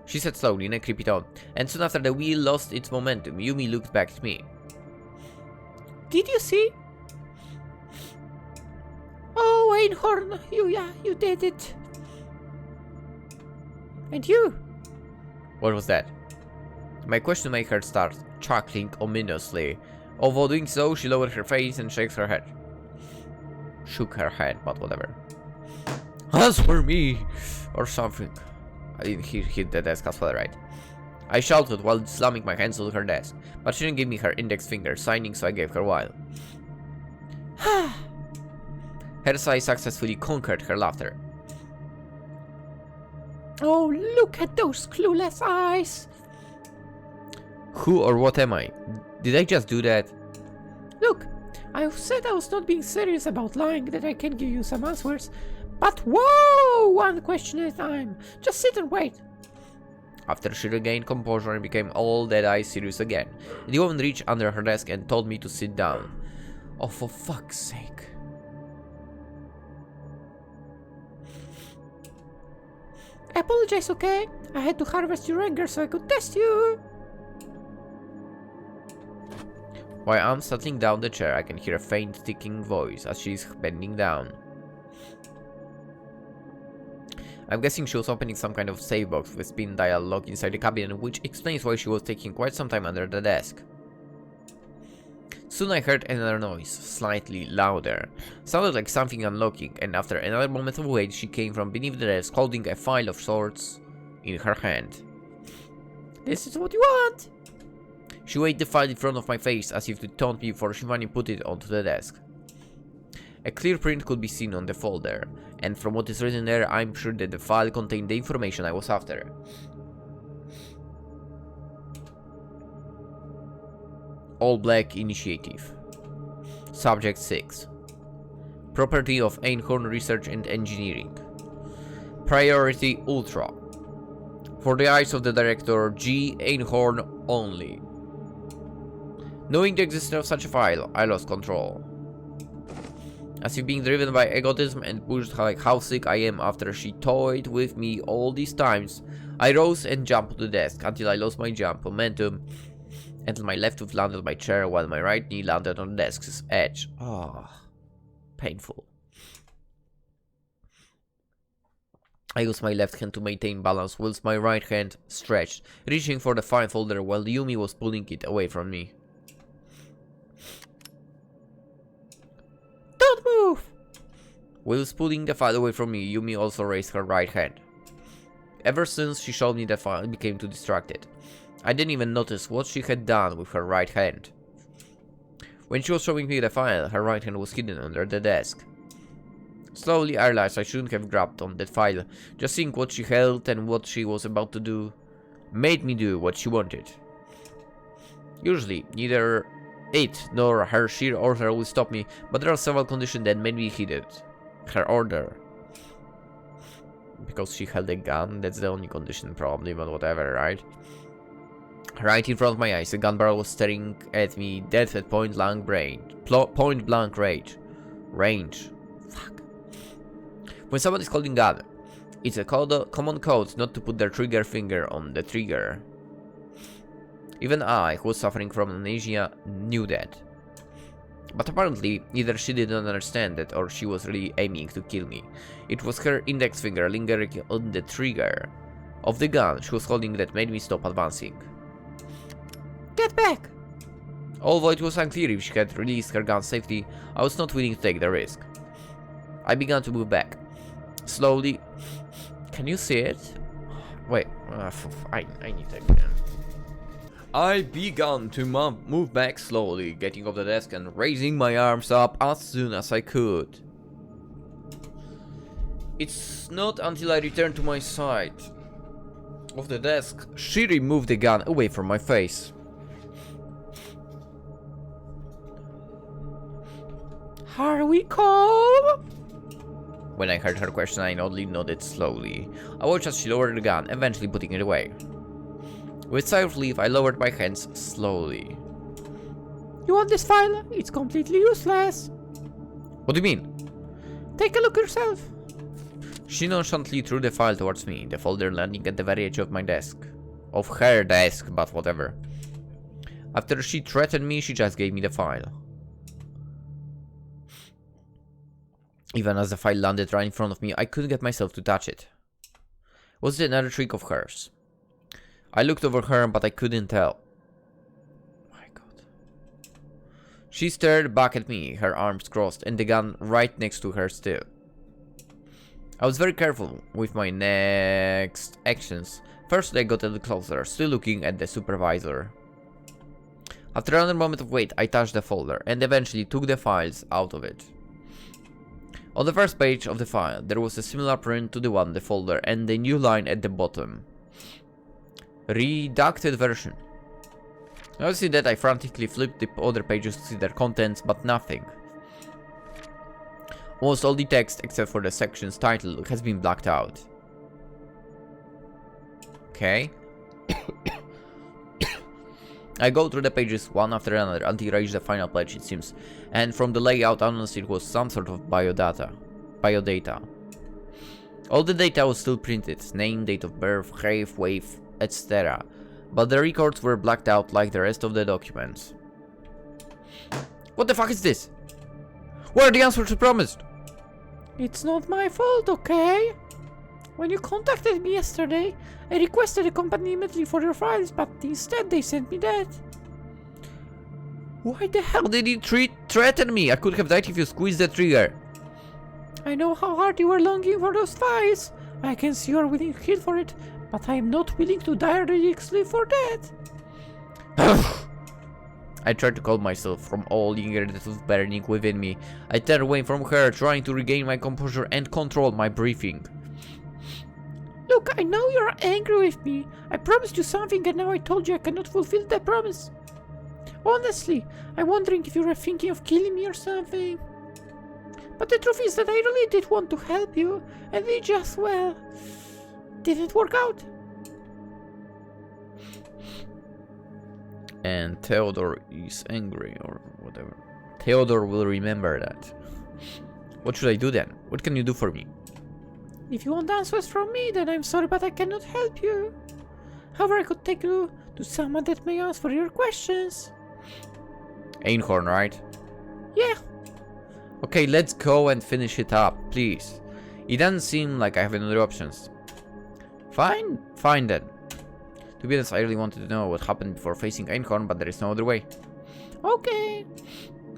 She said slowly in a creepy tone, and soon after the wheel lost its momentum, Yumi looked back at me. Did you see? Einhorn, you did it. And you? What was that? My question made her start chuckling ominously. Although doing so, she lowered her face and shook her head. But whatever. As for me, or something. I didn't hit the desk as well, right? I shouted while slamming my hands on her desk, but she didn't give me her index finger, signing, so I gave her a while. Her sigh successfully conquered her laughter. Oh, look at those clueless eyes. Who or what am I? Did I just do that? Look, I said I was not being serious about lying, that I can give you some answers. But whoa, one question at a time. Just sit and wait. After she regained composure and became all dead-eye serious again, the woman reached under her desk and told me to sit down. Oh, for fuck's sake. I apologize, okay? I had to harvest your anger so I could test you. While I'm settling down the chair, I can hear a faint ticking voice as she's bending down. I'm guessing she was opening some kind of save box with spin dial lock inside the cabinet, which explains why she was taking quite some time under the desk. Soon I heard another noise, slightly louder. Sounded like something unlocking, and after another moment of wait, she came from beneath the desk holding a file of sorts in her hand. This is what you want! She weighed the file in front of my face as if to taunt me before she finally put it onto the desk. A clear print could be seen on the folder, and from what is written there, I'm sure that the file contained the information I was after. All Black Initiative. Subject 6. Property of Einhorn Research and Engineering. Priority Ultra. For the eyes of the director, G. Einhorn only. Knowing the existence of such a file, I lost control. As if being driven by egotism and pushed like how sick I am after she toyed with me all these times, I rose and jumped to the desk until I lost my jump momentum, until my left foot landed on my chair while my right knee landed on the desk's edge. Painful. I used my left hand to maintain balance whilst my right hand stretched, reaching for the file folder while Yumi was pulling it away from me. Don't move! Whilst pulling the file away from me, Yumi also raised her right hand. Ever since she showed me the file, I became too distracted. I didn't even notice what she had done with her right hand. When she was showing me the file, her right hand was hidden under the desk. Slowly I realized I shouldn't have grabbed on that file. Just seeing what she held and what she was about to do made me do what she wanted. Usually, neither it nor her sheer order will stop me, but there are several conditions that made me heed it. Her order. Because she held a gun, that's the only condition probably, but whatever, right? Right in front of my eyes, a gun barrel was staring at me dead at point blank range. Fuck. When someone is holding gun, it's a common code not to put their trigger finger on the trigger. Even I, who was suffering from amnesia, knew that. But apparently, either she didn't understand that or she was really aiming to kill me. It was her index finger lingering on the trigger of the gun she was holding that made me stop advancing. Get back! Although it was unclear if she had released her gun safely, I was not willing to take the risk. I began to move back. Slowly. Can you see it? Wait, I need to again. I began to move back slowly, getting off the desk and raising my arms up as soon as I could. It's not until I returned to my side of the desk, she removed the gun away from my face. Are we calm? When I heard her question, I only nodded slowly. I watched as she lowered the gun, eventually putting it away. With a sigh of relief, I lowered my hands slowly. You want this file? It's completely useless. What do you mean? Take a look yourself. She nonchalantly threw the file towards me, the folder landing at the very edge of my desk. Of her desk, but whatever. After she threatened me, she just gave me the file. Even as the file landed right in front of me, I couldn't get myself to touch it. Was it another trick of hers? I looked over her, but I couldn't tell. My god. She stared back at me, her arms crossed, and the gun right next to her still. I was very careful with my next actions. First, I got a little closer, still looking at the supervisor. After another moment of wait, I touched the folder, and eventually took the files out of it. On the first page of the file, there was a similar print to the one in the folder, and a new line at the bottom. Redacted version. Now see that I frantically flipped the other pages to see their contents, but nothing. Almost all the text, except for the section's title, has been blacked out. Okay. I go through the pages one after another until I reach the final page, it seems. And from the layout, honestly, it was some sort of biodata. All the data was still printed. Name, date of birth, height, weight, etc. But the records were blacked out like the rest of the documents. What the fuck is this? Where are the answers you promised? It's not my fault, okay? When you contacted me yesterday, I requested a company immediately for your files, but instead they sent me that. Why the hell did he threaten me? I could have died if you squeezed the trigger. I know how hard you were longing for those files. I can see you are willing to kill for it, but I am not willing to die ridiculously for that. I tried to calm myself from all the anger that was burning within me. I turned away from her, trying to regain my composure and control my breathing. Look, I know you're angry with me. I promised you something and now I told you I cannot fulfill that promise. Honestly, I'm wondering if you were thinking of killing me or something. But the truth is that I really did want to help you, and it just, well, didn't work out. And Theodore is angry or whatever. Theodore will remember that. What should I do then? What can you do for me? If you want answers from me, then I'm sorry, but I cannot help you. However, I could take you to someone that may answer your questions. Einhorn, right? Yeah. Okay, let's go and finish it up, please. It doesn't seem like I have any other options. Fine then. To be honest, I really wanted to know what happened before facing Einhorn, but there is no other way. Okay.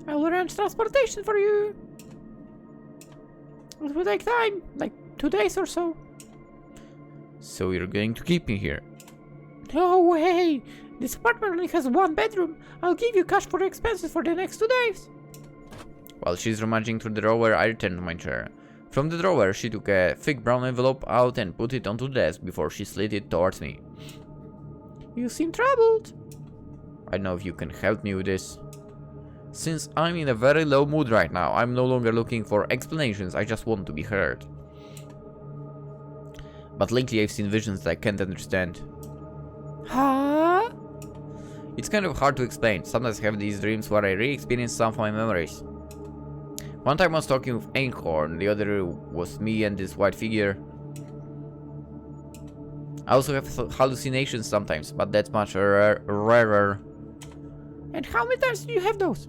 I will arrange transportation for you. It will take time, like 2 days or so. So you're going to keep me here? No way! This apartment only has 1 bedroom. I'll give you cash for expenses for the next 2 days. While she's rummaging through the drawer, I returned to my chair. From the drawer, she took a thick brown envelope out and put it onto the desk before she slid it towards me. You seem troubled. I don't know if you can help me with this. Since I'm in a very low mood right now, I'm no longer looking for explanations, I just want to be heard. But lately I've seen visions that I can't understand. Huh? It's kind of hard to explain. Sometimes I have these dreams where I re-experience some of my memories. One time I was talking with Einhorn, the other was me and this white figure. I also have hallucinations sometimes, but that's much rarer. And how many times do you have those?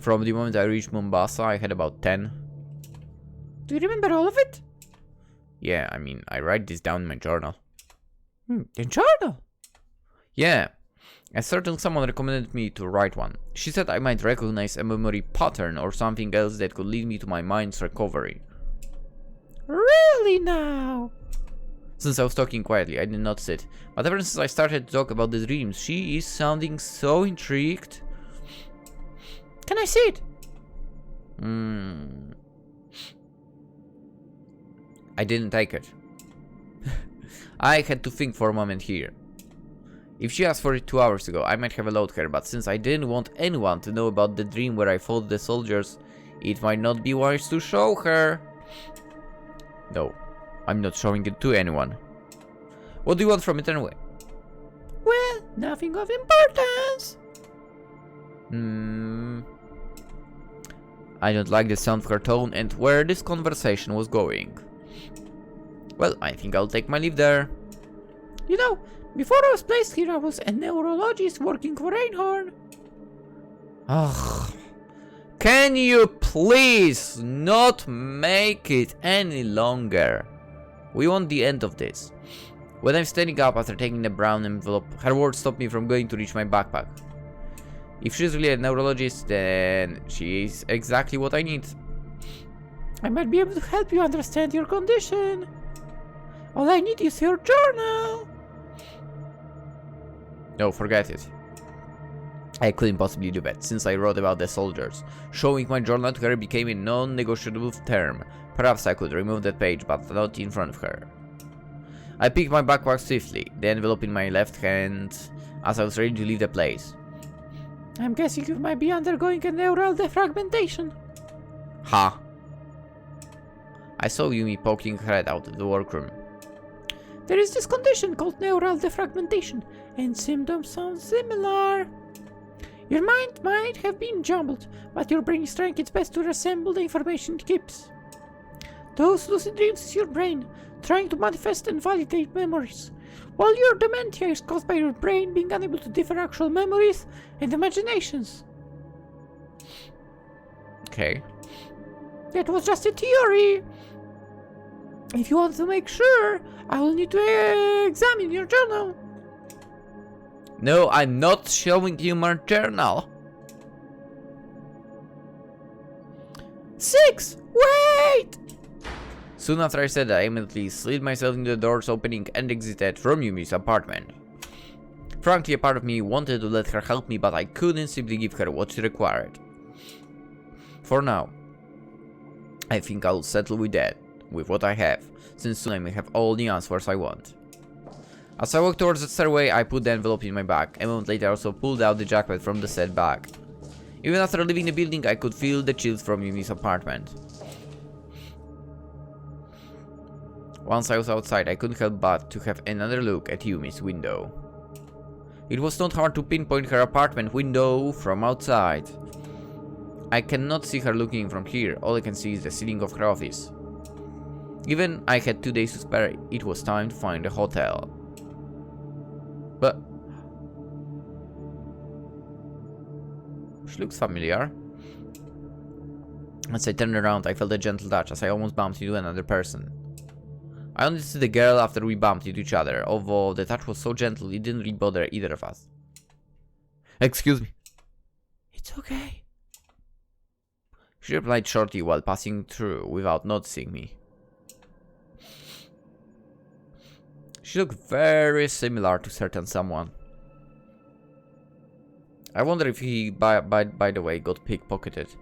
From the moment I reached Mombasa, I had about 10. Do you remember all of it? Yeah, I mean, I write this down in my journal. The journal? Yeah, a certain someone recommended me to write one. She said I might recognize a memory pattern or something else that could lead me to my mind's recovery. Really now? Since I was talking quietly, I did not sit. But ever since I started to talk about the dreams, she is sounding so intrigued. Can I see it? I didn't take it. I had to think for a moment here. If she asked for it 2 hours ago, I might have allowed her, but since I didn't want anyone to know about the dream where I fought the soldiers, it might not be wise to show her. No, I'm not showing it to anyone. What do you want from it anyway? Well, nothing of importance. I don't like the sound of her tone and where this conversation was going. Well, I think I'll take my leave there. You know, before I was placed here, I was a neurologist working for Einhorn. Ugh. Can you please not make it any longer? We want the end of this. When I'm standing up after taking the brown envelope, her words stop me from going to reach my backpack. If she's really a neurologist, then she is exactly what I need. I might be able to help you understand your condition. All I need is your journal. No, forget it. I couldn't possibly do that, since I wrote about the soldiers. Showing my journal to her became a non-negotiable term. Perhaps I could remove that page, but not in front of her. I picked my backpack swiftly, the envelope in my left hand, as I was ready to leave the place. I'm guessing you might be undergoing a neural defragmentation. Ha! I saw Yumi poking her head out of the workroom. There is this condition called neural defragmentation, and symptoms sound similar. Your mind might have been jumbled, but your brain is trying its best to reassemble the information it keeps. Those lucid dreams is your brain, trying to manifest and validate memories, while your dementia is caused by your brain being unable to differ actual memories and imaginations. Okay. That was just a theory. If you want to make sure, I will need to examine your journal. No, I'm not showing you my journal. 6! Wait! Soon after I said that, I immediately slid myself into the door's opening and exited from Yumi's apartment. Frankly, a part of me wanted to let her help me, but I couldn't simply give her what she required. For now, I think I'll settle with that, with what I have, since soon I may have all the answers I want. As I walked towards the stairway, I put the envelope in my bag. A moment later, I also pulled out the jacket from the said bag. Even after leaving the building, I could feel the chills from Yumi's apartment. Once I was outside, I couldn't help but to have another look at Yumi's window. It was not hard to pinpoint her apartment window from outside. I cannot see her looking from here, all I can see is the ceiling of her office. Given I had 2 days to spare, it was time to find a hotel. But she looks familiar. As I turned around, I felt a gentle touch as I almost bumped into another person. I only see the girl after we bumped into each other, although the touch was so gentle it didn't really bother either of us. Excuse me. It's okay. She replied shortly while passing through without noticing me. She looked very similar to certain someone. I wonder if he, by the way, got pickpocketed.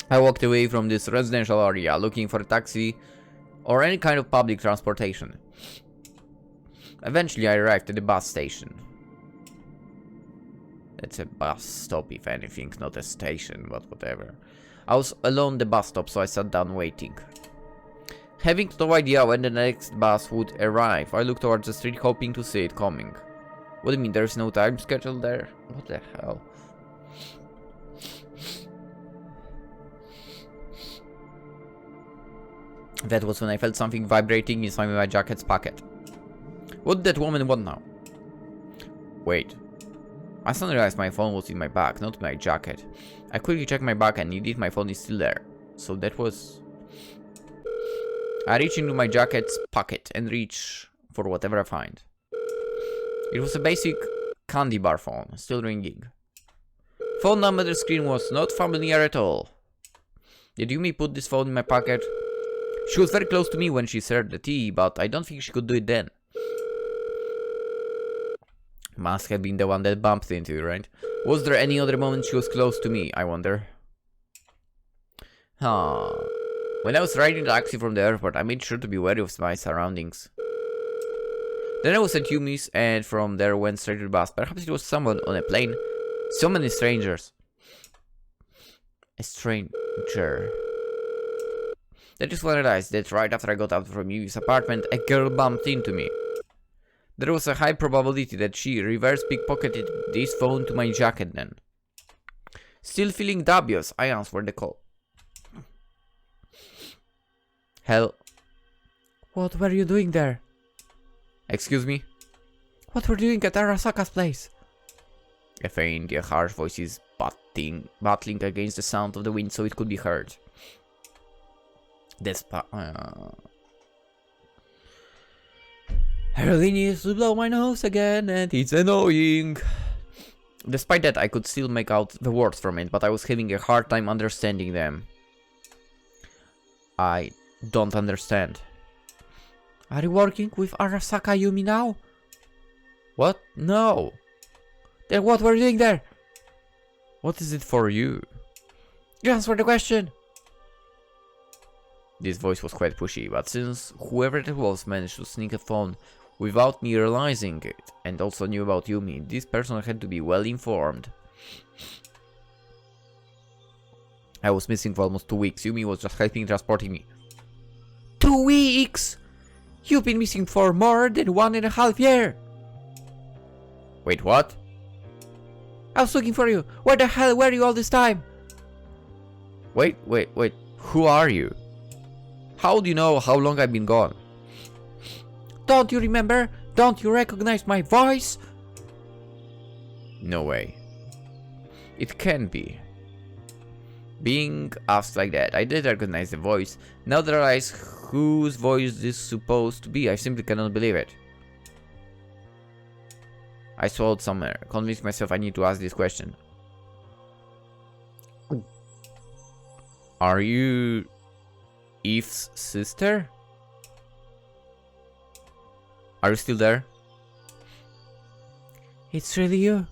I walked away from this residential area looking for a taxi or any kind of public transportation. Eventually I arrived at the bus station. It's a bus stop if anything, not a station, but whatever. I was alone at the bus stop, so I sat down waiting. Having no idea when the next bus would arrive, I looked towards the street hoping to see it coming. What do you mean, there's no time schedule there? What the hell? That was when I felt something vibrating inside my jacket's pocket. What did that woman want now? Wait. I suddenly realized my phone was in my bag, not my jacket. I quickly checked my bag and indeed my phone is still there. So that was... I reach into my jacket's pocket and reach for whatever I find. It was a basic candy bar phone, still ringing. Phone number on the screen was not familiar at all. Did Yumi put this phone in my pocket? She was very close to me when she served the tea, but I don't think she could do it then. Must have been the one that bumped into, right? Was there any other moment she was close to me, I wonder? When I was riding the taxi from the airport, I made sure to be wary of my surroundings. Then I was at Yumi's and from there went straight to the bus. Perhaps it was someone on a plane. So many strangers. A stranger. That is when I realized that right after I got out from Yumi's apartment, a girl bumped into me. There was a high probability that she reverse pickpocketed this phone to my jacket then. Still feeling dubious, I answered the call. Hell. What were you doing there? Excuse me? What were you doing at Arasaka's place? A faint, a harsh voice is battling against the sound of the wind so it could be heard. I really need to blow my nose again, and it's annoying. Despite that, I could still make out the words from it, but I was having a hard time understanding them. I don't understand. Are you working with Arasaka Yumi now? What? No. Then what were you doing there? What is it for you? You answer the question. This voice was quite pushy, but since whoever it was managed to sneak a phone without me realizing it, and also knew about Yumi, this person had to be well informed. I was missing for almost 2 weeks. Yumi was just helping transporting me. 2 weeks? You've been missing for more than 1.5 years. Wait, what? I was looking for you. Where the hell were you all this time? Wait. Who are you? How do you know how long I've been gone? Don't you remember? Don't you recognize my voice? No way. It can't be. Being asked like that, I did recognize the voice. Now that I realize whose voice this is supposed to be, I simply cannot believe it. I swallowed somewhere, convinced myself I need to ask this question. Are you Eve's sister? Are you still there? It's really you.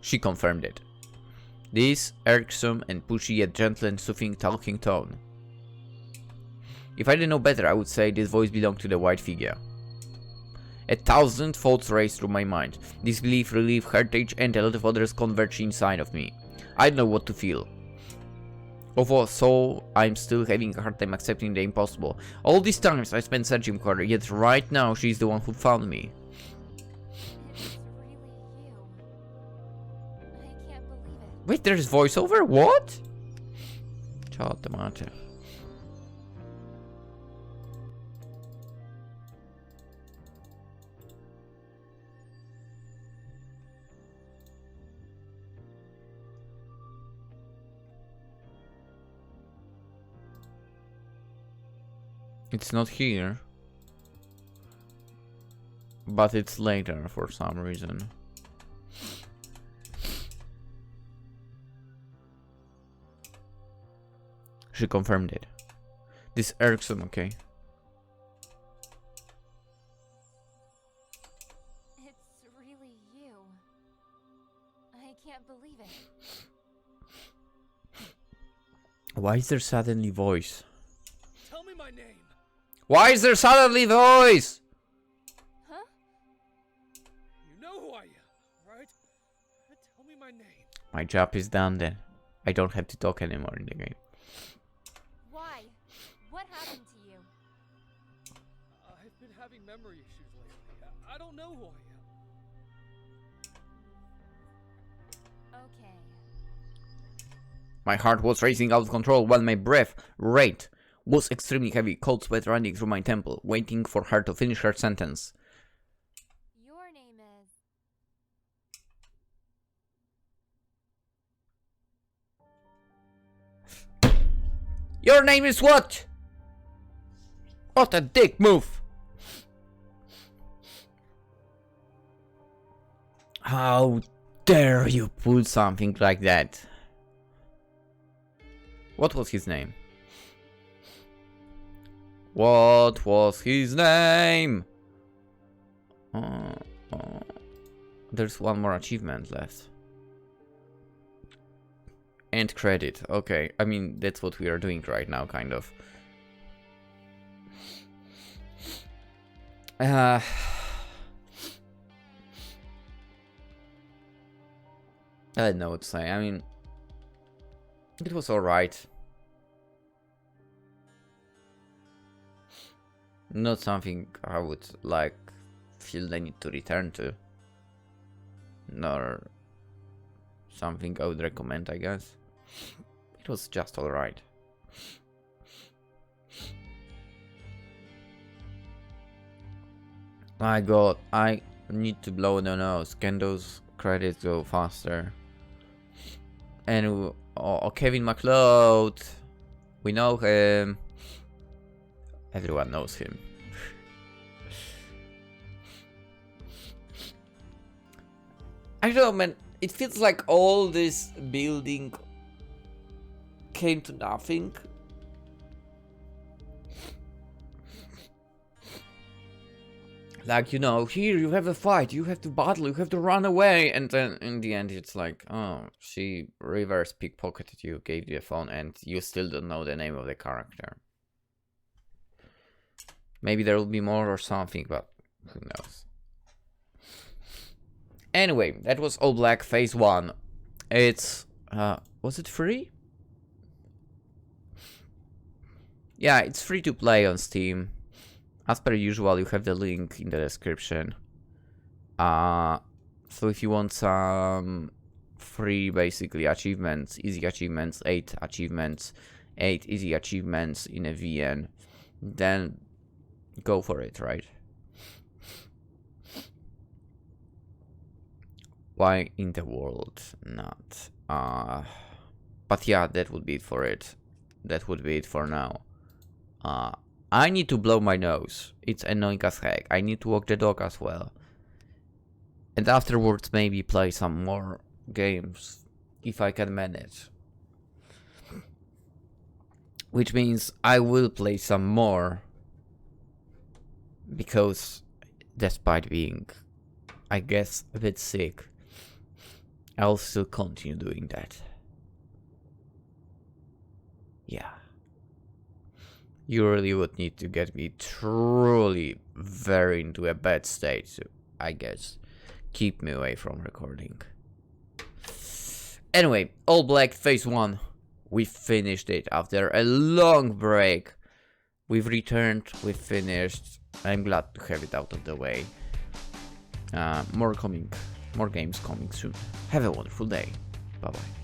She confirmed it. This irksome and pushy yet gentle and soothing talking tone. If I didn't know better, I would say this voice belonged to the white figure. 1,000 thoughts raced through my mind. Disbelief, relief, heritage, and a lot of others converged inside of me. I don't know what to feel. Although so, I'm still having a hard time accepting the impossible. All these times I spent searching for her, yet right now she's the one who found me. It's really you. I can't believe it. Wait, there's voiceover? What? Ciao, tomate. It's not here. But it's later for some reason. She confirmed it. This irksome, okay. It's really you. I can't believe it. Why is there suddenly voice? Tell me my name. Why is there suddenly voice? Huh? You know who I am, right? Tell me my name. My job is done then. I don't have to talk anymore in the game. Why? What happened to you? I've been having memory issues lately. I don't know who I am. Okay. My heart was racing out of control while my breath rate was extremely heavy, cold sweat running through my temple, waiting for her to finish her sentence. Your name is... Your name is what? What a dick move! How dare you pull something like that? What was his name? What was his name? There's one more achievement left. End credit. Okay, I mean, that's what we are doing right now, kind of. I don't know what to say. I mean, it was alright. Not something I would like feel the need to return to. Nor something I would recommend, I guess. It was just alright. My god, I need to blow the nose. Can those credits go faster? And Kevin MacLeod, we know him. Everyone knows him. I don't know, man. It feels like all this building came to nothing. Like, you know, here you have a fight, you have to battle, you have to run away, and then in the end it's like, oh, she reverse pickpocketed you, gave you a phone, and you still don't know the name of the character. Maybe there will be more or something, but who knows. Anyway, that was All Black Phase 1. It's, was it free? Yeah, it's free to play on Steam. As per usual, you have the link in the description. So if you want some free, basically, achievements, easy achievements, 8 achievements, 8 easy achievements in a VN, then go for it, right? Why in the world not? But yeah, that would be it for it. That would be it for now. I need to blow my nose. It's annoying as heck. I need to walk the dog as well. And afterwards maybe play some more games, if I can manage. Which means I will play some more. Because despite being, I guess, a bit sick, I'll still continue doing that. Yeah. You really would need to get me truly very into a bad state to, I guess, keep me away from recording. Anyway, All Black Phase 1. We finished it after a long break. We've returned, we've finished. I'm glad to have it out of the way. More games coming soon. Have a wonderful day. Bye bye.